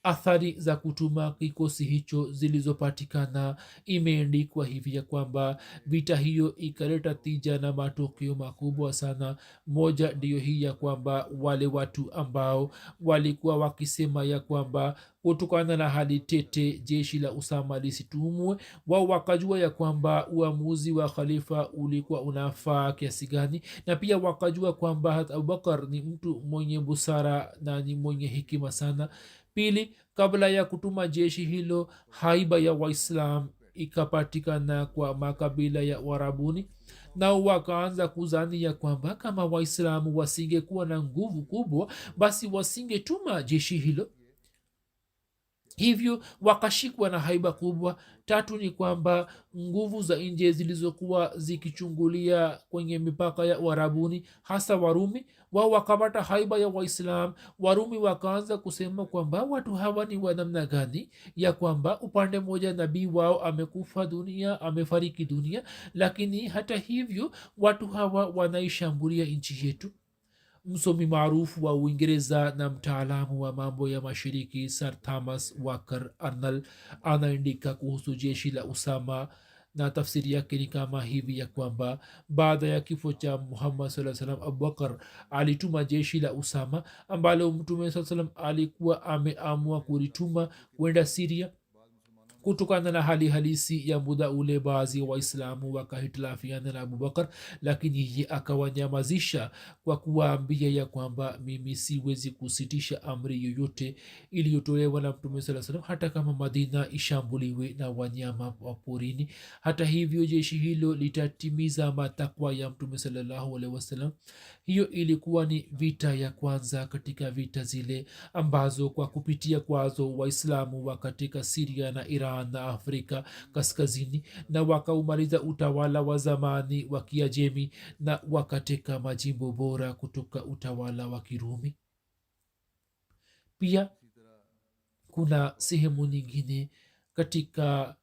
athari za kutuma kikosi hicho zilizopatikana, imeandikwa hivi ya kwamba vita hiyo ikaleta tija na matokeo makubwa sana. moja ndiyo hii ya kwamba wale watu ambao walikuwa wakisema ya kwamba kutokana na hali tete jeshi la usama lisitumwe, wao wakajua ya kwamba uamuzi wa khalifa ulikuwa unafaa kiasi gani, na pia wakajua kwamba hata abubakar ni mtu mwenye busara na ni mwenye hekima sana. pili, kabla ya kutuma jeshi hilo, haiba ya waislam ikapatikana kwa makabila ya warabuni, nao wakaanza kuzani ya kwamba kama waislamu wasingekuwa na nguvu kubwa, basi wasingetuma jeshi hilo. hivyo wakashikwa na haiba kubwa. tatu ni kwamba nguvu za nje zilizokuwa zikichungulia kwenye mipaka ya warabuni, hasa warumi, wao wakapata haiba ya waislam. warumi wakaanza kusema kwamba watu hawa ni wa namna gani, ya kwamba upande mmoja nabii wao amekufa dunia, amefariki dunia, lakini hata hivyo watu hawa wanaishambulia nchi yetu. msomi maarufu wa uingereza na mtaalamu wa mambo ya mashiriki sir thomas walker arnold anaandika kuhusu jeshi la usama, na tafsiri yake ni kama hivi ya kwamba baada ya kifo cha muhammad saa salam, abubakar alituma jeshi la usama ambalo mtume saa salam alikuwa ameamua kulituma kwenda siria. kutokana na hali halisi ya muda ule, baadhi ya waislamu wakahitilafiana na abubakar, lakini yeye akawanyamazisha kwa kuwaambia ya kwamba mimi siwezi kusitisha amri yoyote iliyotolewa na mtume saa salam, hata kama madina ishambuliwe na wanyama wa porini. hata hivyo jeshi hilo litatimiza matakwa ya mtume salallahu alaihi wasallam. hiyo ilikuwa ni vita ya kwanza katika vita zile ambazo kwa kupitia kwazo waislamu wa katika siria na iran na afrika kaskazini, na wakaumaliza utawala wa zamani wa kiajemi na wakateka majimbo bora kutoka utawala wa kirumi. pia kuna sehemu nyingine katika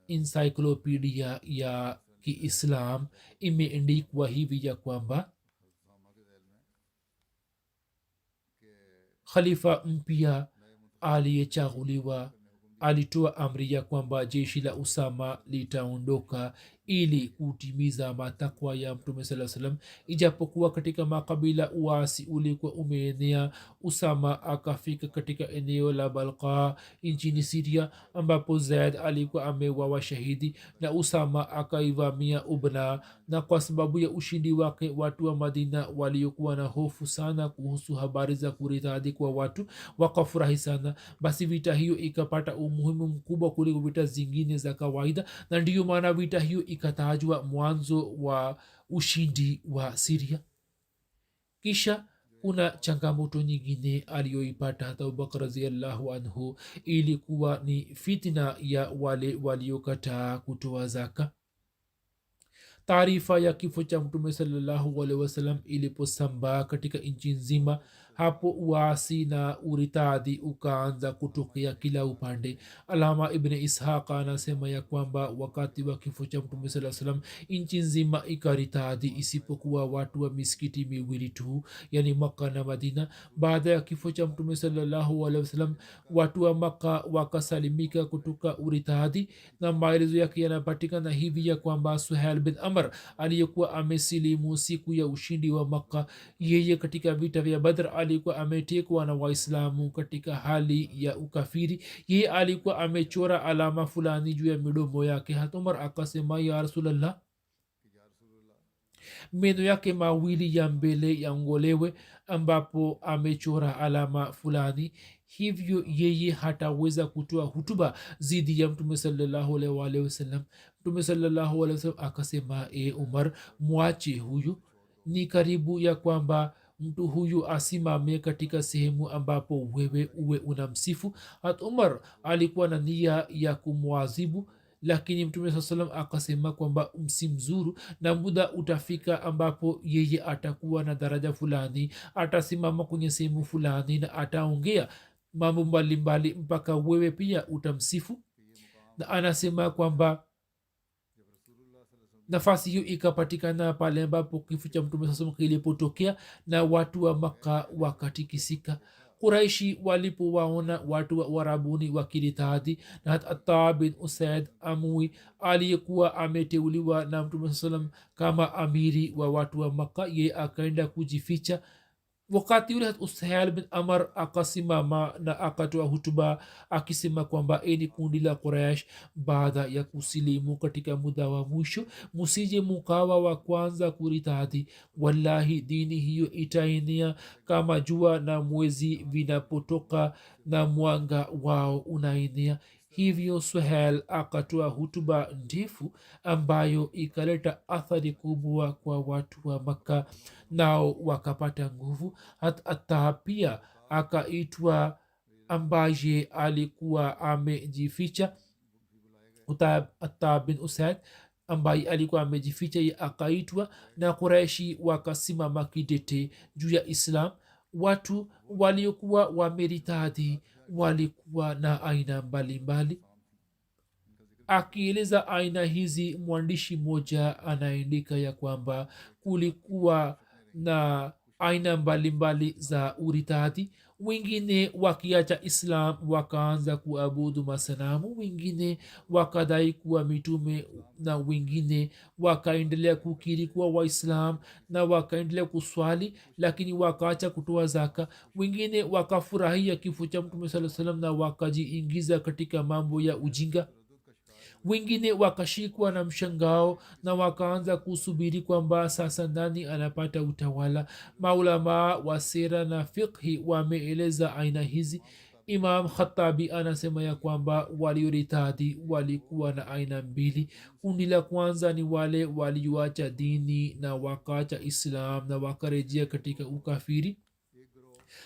encyclopedia ya kiislam imeandikwa hivi ya kwamba khalifa mpya aliyechaguliwa alitoa amri ya kwamba jeshi la usama litaondoka ili kutimiza matakwa ya mtume saa salam. ijapokuwa katika makabila uasi ulikuwa umeenea, usama akafika katika eneo la balqa nchini siria ambapo zaid alikuwa amewawa shahidi, na usama akaivamia ubna, na kwa sababu ya ushindi wake watu wa madina waliokuwa na hofu sana kuhusu habari za kuritadi kwa watu wakafurahi sana. basi vita hiyo ikapata umuhimu mkubwa kuliko vita zingine za kawaida, na ndiyo maana vita hiyo ikatajwa mwanzo wa ushindi wa siria. kisha kuna changamoto nyingine aliyoipata hata abubakar raziallahu anhu, ilikuwa ni fitna ya wale waliokataa kutoa zaka. taarifa ya kifo cha mtume salallahu alaihi wasallam iliposambaa katika nchi nzima, hapo uasi na uritadi ukaanza kutokea kila upande. alama ibn ishaq anasema ya kwamba wakati wa kifo cha mtume saa salam nchi nzima ikaritadi isipokuwa watu wa misikiti miwili tu, yani makka na madina. baada ya kifo cha mtume salallahu alaihi wasallam watu wa makka wakasalimika kutoka uritadi, na maelezo yake yanapatikana hivi ya kwamba suhail bin amr aliyekuwa amesilimu siku ya ushindi wa makka, yeye katika vita vya badr alikuwa ametekwa na waislamu katika hali ya ukafiri. Yeye alikuwa amechora alama fulani juu ya midomo yake. Hat umar akasema, ya rasulallah, meno yake mawili ya mbele yangolewe, ambapo amechora alama fulani, hivyo yeye hataweza kutoa hutuba zidi ya mtume sallallahu alaihi wasallam. Mtume sallallahu alaihi wasallam akasema, umar, mwache huyu, ni karibu ya kwamba mtu huyu asimame katika sehemu ambapo wewe uwe unamsifu. Hat umar alikuwa na nia ya kumwazibu, lakini mtume saa salam akasema kwamba msimzuru, na muda utafika ambapo yeye atakuwa na daraja fulani, atasimama kwenye sehemu fulani na ataongea mambo mbalimbali mpaka wewe pia utamsifu. Na anasema kwamba nafasi hiyo ikapatikana pale ambapo kifo cha mtume saa salam kilipotokea na watu wa Makka wakatikisika. Quraishi walipowaona watu wa Warabuni wakiritadi, na hata Ataa bin Usaid Amui aliyekuwa ameteuliwa na mtume saa salam kama amiri wa watu wa Makka, ye akaenda kujificha. Wakati ule Usaid bin Amr akasimama na akatoa hutuba akisema kwamba eni kundi la Quraish, baada ya kusilimu katika muda wa mwisho, musije mukawa wa kwanza kuritadi. Wallahi dini hiyo itaenea kama jua na mwezi vinapotoka na mwanga wao unaenea. Hivyo Suhail akatoa hutuba ndefu ambayo ikaleta athari kubwa kwa watu wa Makka, nao wakapata nguvu. Hata pia akaitwa ambaye alikuwa amejificha, Ataa bin Usaid ambaye alikuwa amejificha, akaitwa na Quraishi wakasimama kidete juu ya Islam. Watu waliokuwa wameritadi walikuwa na aina mbalimbali. Akieleza aina hizi, mwandishi mmoja anaandika ya kwamba kulikuwa na aina mbalimbali za uritadi. Wengine wakiacha Islam wakaanza kuabudu masanamu, wengine wakadai kuwa mitume, na wengine wakaendelea kukiri kuwa Waislam na wakaendelea kuswali, lakini wakaacha kutoa zaka. Wengine wakafurahia kifo cha mtume sallallahu alaihi wasallam na wakajiingiza katika mambo ya ujinga. Wengine wakashikwa na mshangao na wakaanza kusubiri kwamba sasa nani anapata utawala. Maulamaa wa sera na fiqhi wameeleza aina hizi. Imam Khattabi anasema ya kwamba walioritadi walikuwa na aina mbili. Kundi la kwanza ni wale walioacha dini na wakaacha Islam na wakarejea katika ukafiri.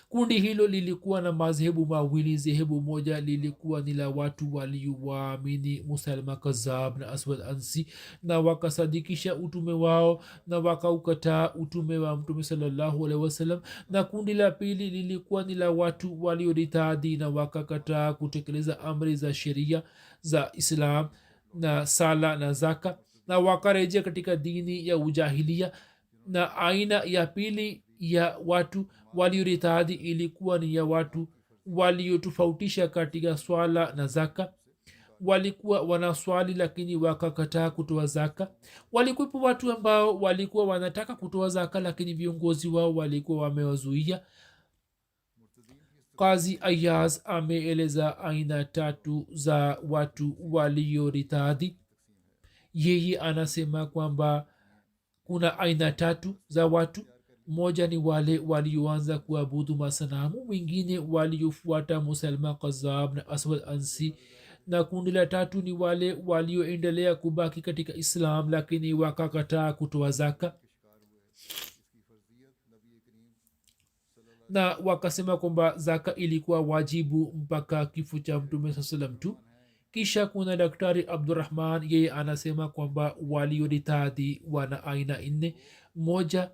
Kundi hilo lilikuwa na madhehebu mawili. Dhehebu moja lilikuwa ni la watu waliowaamini Musailama Kazab na Aswad Ansi na wakasadikisha utume wao na wakaukataa utume wa mtume sallallahu alaihi wasallam. Na kundi la pili lilikuwa ni la watu walioritadi na wakakataa kutekeleza amri za sheria za Islam na sala na zaka na wakarejea katika dini ya ujahilia. Na aina ya pili ya watu walioritadi ilikuwa ni ya watu waliotofautisha katika swala na zaka. Walikuwa wanaswali lakini wakakataa kutoa zaka. Walikuwepo watu ambao walikuwa wanataka kutoa zaka lakini viongozi wao walikuwa wamewazuia. Qazi Ayaz ameeleza aina tatu za watu walioritadi. Yeye anasema kwamba kuna aina tatu za watu. Moja ni wale walioanza kuabudu masanamu, wengine waliofuata Musailama Kazab na Aswad Ansi, na kundi la tatu ni wale walioendelea kubaki katika Islam lakini wakakataa kutoa zaka. Na wakasema kwamba zaka ilikuwa wajibu mpaka kifo cha mtume saa salam tu. Kisha kuna Daktari Abdurrahman, yeye anasema kwamba walioritadi wana aina nne. Moja,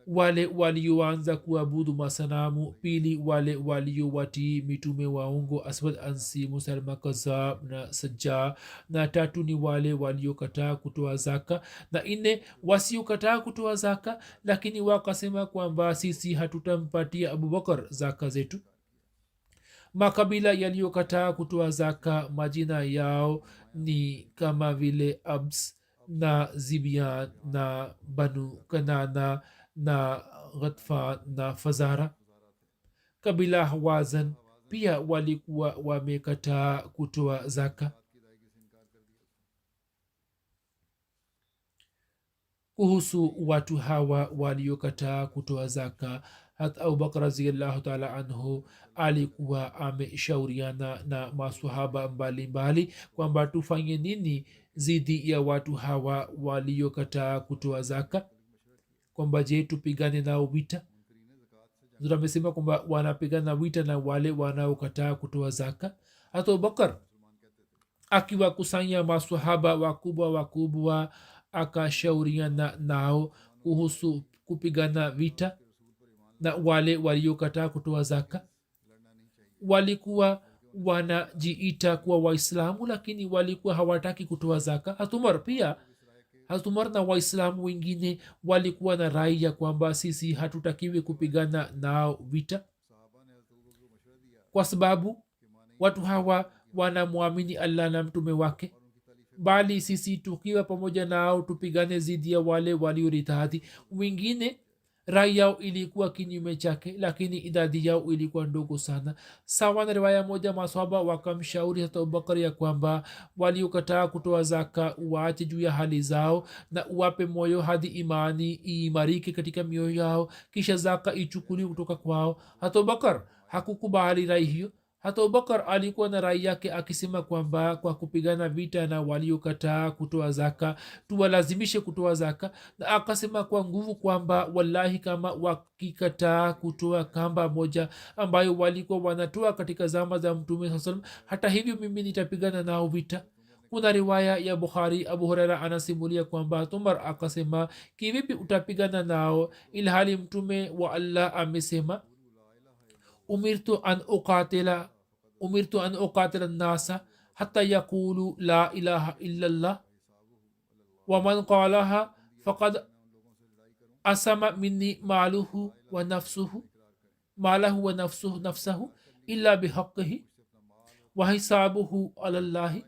wale walioanza kuabudu masanamu. Pili, wale waliowatii mitume waongo Aswad Ansi, Musailama Kazab na Sajjah. Na tatu ni wale waliokataa kutoa zaka. Na nne, wasiokataa kutoa zaka lakini wakasema kwamba sisi hatutampatia Abubakar zaka zetu. Makabila yaliyokataa kutoa zaka majina yao ni kama vile Abs na Zibian na Banu Kanana na Ghatfan na Fazara. kabila hawazan pia walikuwa wamekataa kutoa zaka. kuhusu watu hawa waliokataa kutoa zaka, hata abubakar raziallahu taala anhu alikuwa ameshauriana na masahaba mbalimbali kwamba tufanye nini zidi ya watu hawa waliokataa kutoa zaka, kwamba je tupigane nao vita. amesema kwamba wanapigana vita na wale wanaokataa kutoa zaka. hata abubakar akiwakusanya masahaba wakubwa wakubwa akashauriana nao kuhusu kupigana vita na wale waliokataa kutoa zaka. walikuwa wanajiita kuwa waislamu lakini walikuwa hawataki kutoa zaka. hatumar pia hatumar na waislamu wengine walikuwa na rai ya kwamba sisi hatutakiwi kupigana nao vita kwa sababu watu hawa wanamwamini allah na mtume wake, bali sisi tukiwa pamoja nao tupigane zidi ya wale walioritadi. wengine rai yao ilikuwa kinyume chake, lakini idadi yao ilikuwa ndogo sana. sawa na riwaya moja maswahaba wakamshauri hata abubakar ya kwamba waliokataa kutoa zaka uwache juu ya hali zao na uwape moyo hadi imani iimarike katika mioyo yao, kisha zaka ichukuliwe kutoka kwao. hata abubakar hakukubali rai hiyo. hata abubakar alikuwa na rai yake akisema kwamba kwa kupigana vita na waliokataa kutoa zaka tuwalazimishe kutoa zaka, na akasema kwa nguvu kwamba wallahi kama wakikataa kutoa kamba moja ambayo walikuwa wanatoa katika zama za mtume saa salam, hata hivyo mimi nitapigana nao vita. kuna riwaya ya bukhari, abu huraira anasimulia kwamba umar akasema kivipi utapigana nao ilhali mtume wa allah amesema umirtu an uqatila nnasa hata yaqulu la ilaha illa llah waman qalaha faqad asama minni malahu wa nafsahu illa bihaqihi wa hisabuhu ala llahi.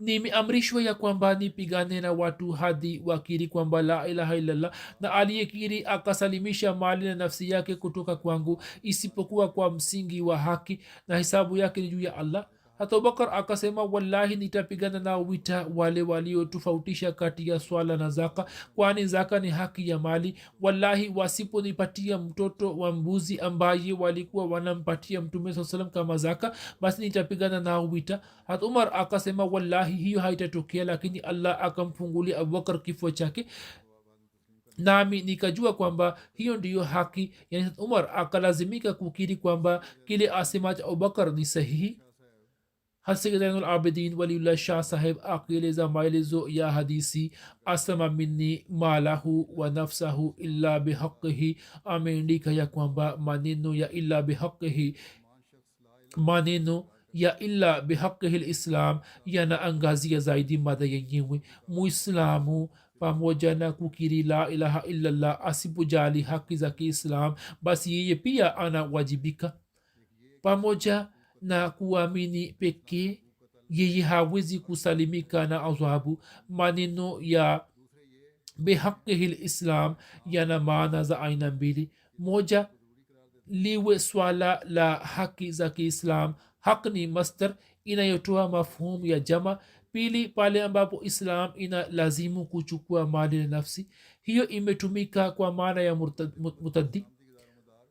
nimeamrishwa ya kwamba nipigane na watu hadi wakiri kwamba la ilaha illallah, na aliyekiri akasalimisha mali na nafsi yake kutoka kwangu isipokuwa kwa msingi wa haki, na hisabu yake ni juu ya allah. hata abubakar akasema wallahi nitapigana nao vita wale waliotofautisha kati ya swala na zaka, kwani zaka ni haki ya mali. wallahi wasiponipatia mtoto wa mbuzi ambaye walikuwa wanampatia mtume saa salam kama zaka, basi nitapigana nao vita. hata umar akasema wallahi hiyo haitatokea, lakini allah akamfungulia abubakar kifo chake, nami nikajua kwamba hiyo ndiyo haki. yani umar akalazimika kukiri kwamba kile asemacho abubakar ni sahihi. Hazrat Zainul Abidin Waliullah Shah Saheb akieleza maelezo ya hadisi asama minni malahu wa nafsahu illa bihaqihi, ameandika ya kwamba maneno ya illa bihaqihi lislam yanaangazia zaidi mada yenyewe. muislamu pamoja na kukiri la ilaha illallah asipojali haki za kiislam, basi yeye pia anawajibika. pamoja na kuamini pekee yeye hawezi kusalimika na adhabu. maneno ya bihaqihi lislam yana maana za aina mbili. moja, liwe swala la haki za kiislam. haq ni masdar inayotoa mafhumu ya jama. pili, pale ambapo islam ina lazimu kuchukua mali na nafsi, hiyo imetumika kwa maana ya mutaddi.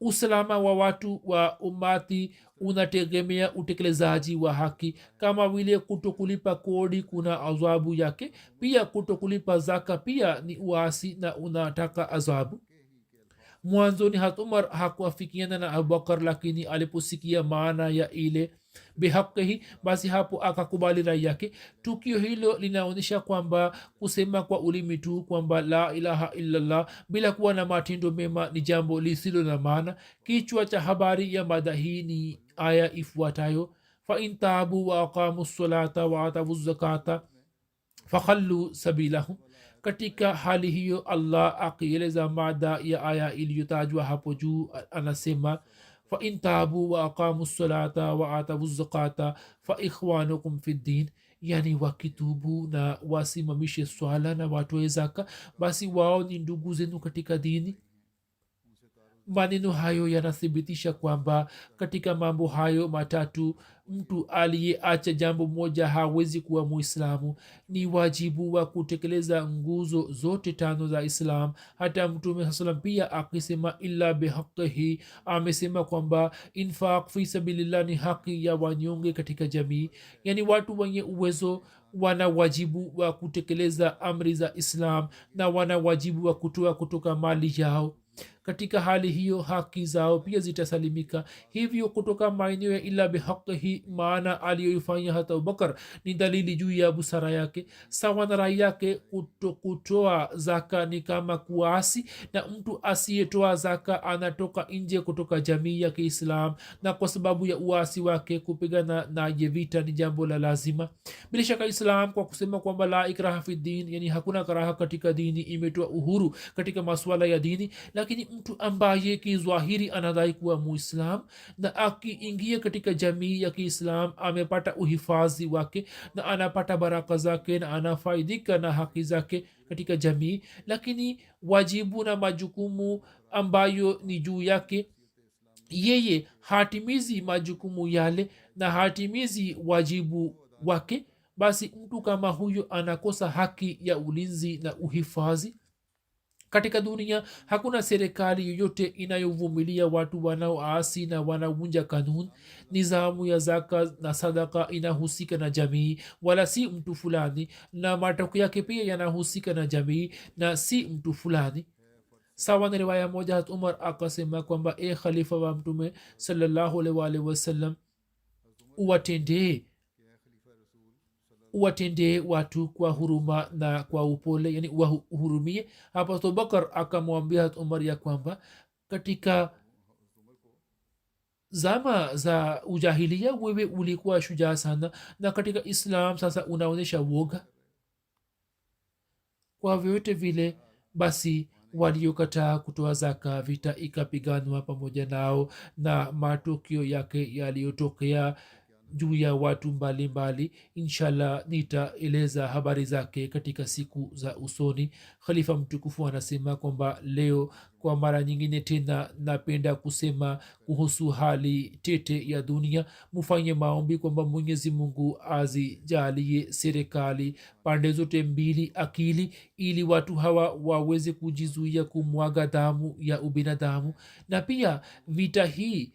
usalama wa watu wa umati unategemea utekelezaji wa haki, kama vile kutokulipa kodi kuna adhabu yake, pia kutokulipa zaka pia ni uasi na unataka adhabu. mwanzoni hat umar hakuafikiana na abubakar, lakini aliposikia maana ya ile bihaqihi, basi hapo akakubali rai yake. tukio hilo linaonyesha kwamba kusema kwa ulimi tu kwamba la ilaha illallah bila kuwa na matendo mema ni jambo lisilo na maana. kichwa cha habari ya mada hii ni aya ifuatayo: fain tabu wa aqamu salata wa atawu zakata fakhallu sabilahum. katika hali hiyo allah akieleza mada ya aya iliyotajwa hapo juu anasema fain tabu wa aqamu salata wa atawu zakata fa ikhwanukum fi ddin, yani wakitubu na wasimamishe swala na watoe zaka, basi wao ni ndugu zenu katika dini. maneno hayo yanathibitisha kwamba katika mambo hayo matatu mtu aliyeacha jambo moja hawezi kuwa muislamu. Ni wajibu wa kutekeleza nguzo zote tano za islam. hata mtume saa salam pia akisema illa bihaqihi, amesema kwamba infaq fi sabilillah ni haki ya wanyonge katika jamii. yani watu wenye uwezo wana wajibu wa kutekeleza amri za islam na wana wajibu wa kutoa kutoka mali yao. katika hali hiyo haki zao pia zitasalimika. hivyo kutoka maeneo ya ila bihaqihi, maana aliyoifanya hata abubakar ni dalili juu ya busara yake. sawa na rai yake, kutoa zaka ni kama kuasi, na mtu asiyetoa zaka anatoka nje kutoka jamii ya kiislam, na kwa sababu ya uasi wake kupigana naye vita ni jambo la lazima. bila shaka islam kwa kusema kwamba la ikraha fi din, yani hakuna karaha katika dini, imetoa uhuru katika masuala ya dini. lakini mtu ambaye kizwahiri anadai kuwa muislam na akiingia katika jamii ya kiislam amepata uhifadhi wake na anapata baraka zake na anafaidika na haki zake katika jamii, lakini wajibu na majukumu ambayo ni juu yake yeye hatimizi majukumu yale na hatimizi wajibu wake, basi mtu kama huyo anakosa haki ya ulinzi na uhifadhi. katika dunia hakuna serikali yoyote inayovumilia watu wanaoasi na wanavunja kanuni. nizamu ya zaka na sadaka inahusika na jamii wala si mtu fulani, na matokeo yake pia yanahusika na jamii na si mtu fulani. sawa na riwaya moja hat umar akasema kwamba e khalifa wa mtume sallallahu alaihi wasallam, uwatendee watu kwa huruma na kwa upole, yani wahurumie. hapa abubakar akamwambia hat umar ya kwamba katika zama za ujahilia wewe ulikuwa shujaa sana, na katika islam sasa unaonyesha woga. kwa vyote vile basi waliokataa kutoa zaka, vita ikapiganwa pamoja nao, na matokeo yake yaliyotokea juu ya watu mbalimbali inshallah nitaeleza habari zake katika siku za usoni. khalifa mtukufu anasema kwamba leo kwa mara nyingine tena napenda kusema kuhusu hali tete ya dunia. mufanye maombi kwamba mwenyezi mungu azijalie serikali pande zote mbili akili, ili watu hawa waweze kujizuia kumwaga damu ya ubinadamu. na pia vita hii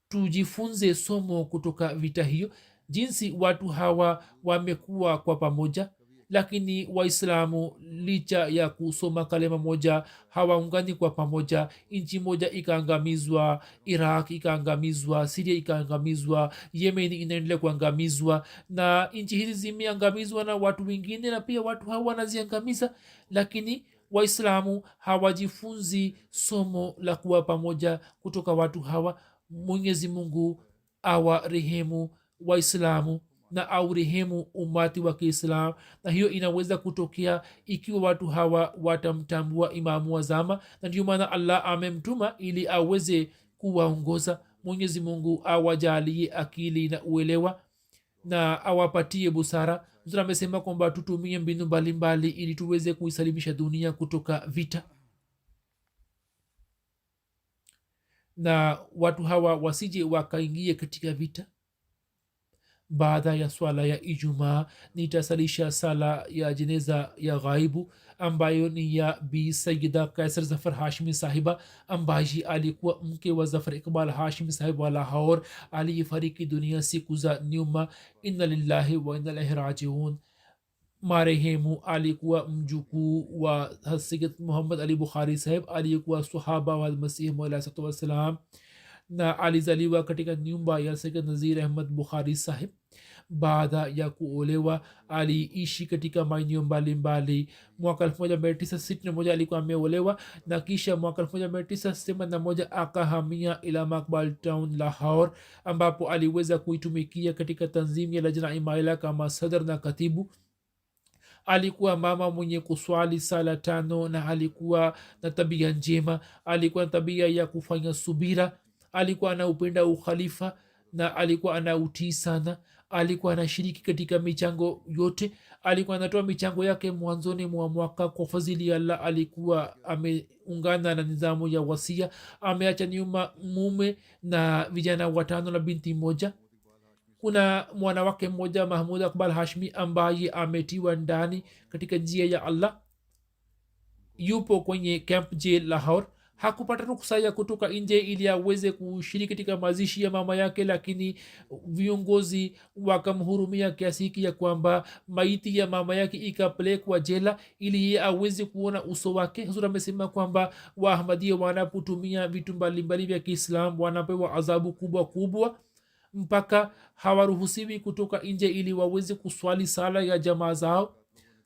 tujifunze somo kutoka vita hiyo, jinsi watu hawa wamekuwa kwa pamoja, lakini waislamu licha ya kusoma kalema moja hawaungani kwa pamoja. nchi moja ikaangamizwa, iraq ikaangamizwa, siria ikaangamizwa, yemen inaendelea kuangamizwa, na nchi hizi zimeangamizwa na watu wengine, na pia watu hawa wanaziangamiza, lakini waislamu hawajifunzi somo la kuwa pamoja kutoka watu hawa. mwenyezi mungu awarehemu waislamu na aurehemu umati wa kiislam, na hiyo inaweza kutokea ikiwa watu hawa watamtambua imamu wa zama, na ndio maana allah amemtuma ili aweze kuwaongoza. mwenyezi mungu awajalie akili na uelewa na awapatie busara. mzuri amesema kwamba tutumie mbinu mbalimbali ili tuweze kuisalimisha dunia kutoka vita, na watu hawa wasije wakaingie katika vita. baada ya swala ya ijumaa nitasalisha sala ya jeneza ya ghaibu ambayo ni ya bi sayida kaisar zafar hashimi sahiba, ambaye alikuwa mke wa zafar iqbal hashimi sahib wa lahor, aliyefariki dunia siku za nyuma. inna lillahi wa inna ilaihi rajiun. marehemu alikuwa mjukuu wa Sayyid Muhammad Ali Bukhari sahib, aliyekuwa sahaba wa Masihi Maud wassalam, na alizaliwa katika nyumba ya Sayyid Nazir Ahmad Bukhari sahib. baada ya kuolewa aliishi katika maeneo mbalimbali. mwaka 1961 alikuwa ameolewa, na kisha mwaka 1981 akahamia ila Makbal Town Lahore, ambapo aliweza kuitumikia katika tanzimu ya Lajna Imaila kama sadr na katibu. alikuwa mama mwenye kuswali sala 5 na alikuwa na tabia njema. alikuwa na tabia ya kufanya subira, alikuwa anaupenda ukhalifa na alikuwa anautii sana. alikuwa anashiriki katika michango yote. Alikuwa anatoa michango yake mwanzoni mwa mwaka. Kwa fadhili ya Allah alikuwa ameungana na nizamu ya wasia. Ameacha nyuma mume na vijana 5 na binti moja. Kuna mwanawake mmoja Mahmud Akbal Hashmi ambaye ametiwa ndani katika njia ya Allah. Yupo kwenye camp jail Lahore. Hakupata ruksa ya kutoka nje ili aweze kushiriki katika mazishi ya mama yake, lakini viongozi wakamhurumia kiasi hiki ya kwamba maiti ya mama yake ikapelekwa jela ili yeye aweze kuona uso wake. Huzur amesema kwamba Waahmadia wanapotumia vitu mbalimbali vya Kiislam wanapewa adhabu kubwa kubwa mpaka hawaruhusiwi kutoka nje ili waweze kuswali sala ya jamaa zao,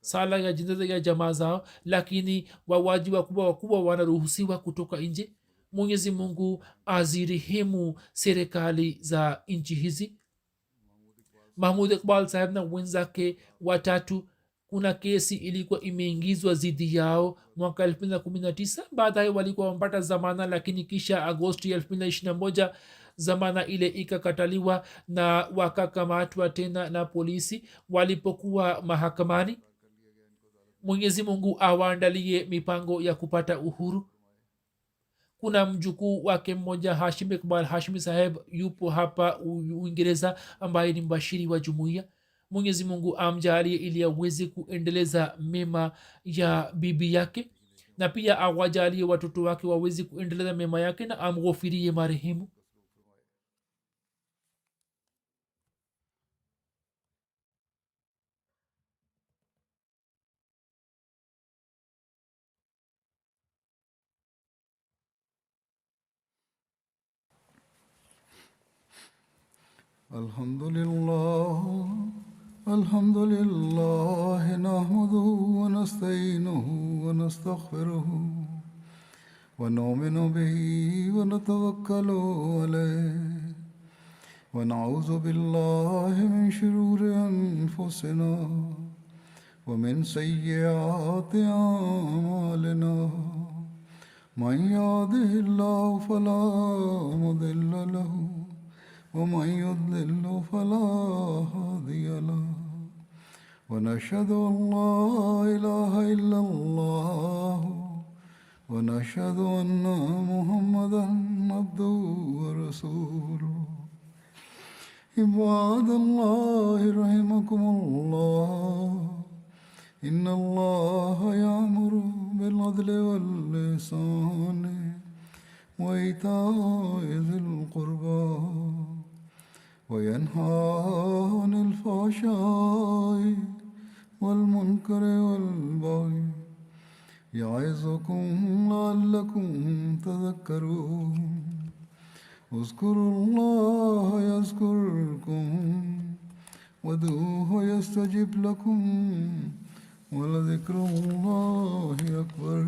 sala ya jeneza ya jamaa zao, lakini wawaji wakubwa wanaruhusiwa kutoka nje. Mwenyezi Mungu azirehemu serikali za nchi hizi. Mahmud Iqbal saheb na wenzake 3 kuna kesi ilikuwa imeingizwa zidi yao mwaka 2019. Baadaye walikuwa wamepata zamana, lakini kisha Agosti 2021 zamana ile ikakataliwa na wakakamatwa tena na polisi walipokuwa mahakamani. Mwenyezi Mungu awaandalie mipango ya kupata uhuru. Kuna mjukuu wake mmoja Hashim Iqbal Hashmi saheb yupo hapa Uingereza ambaye ni mbashiri wa jumuiya. Mwenyezi Mungu amjalie ili aweze kuendeleza mema ya bibi yake na pia awajalie watoto wake waweze kuendeleza mema yake na amghofirie marehemu. الحمد لله نحمده ونستعينه ونستغفره ونؤمن به ونتوكل عليه ونعوذ بالله من شرور أنفسنا ومن سيئات أعمالنا من يهده الله فلا مضل له ومن يضلل فلا هادي له ونشهد أن لا إله إلا الله ونشهد أن محمدا عبده ورسوله عباد الله رحمكم الله إن الله يأمر بالعدل والإحسان وإيتاء ذي القربى وينهى عن الفحشاء والمنكر والبغي يعظكم لعلكم تذكرون اذكروا الله يذكركم وادعوه يستجب لكم ولذكر الله أكبر.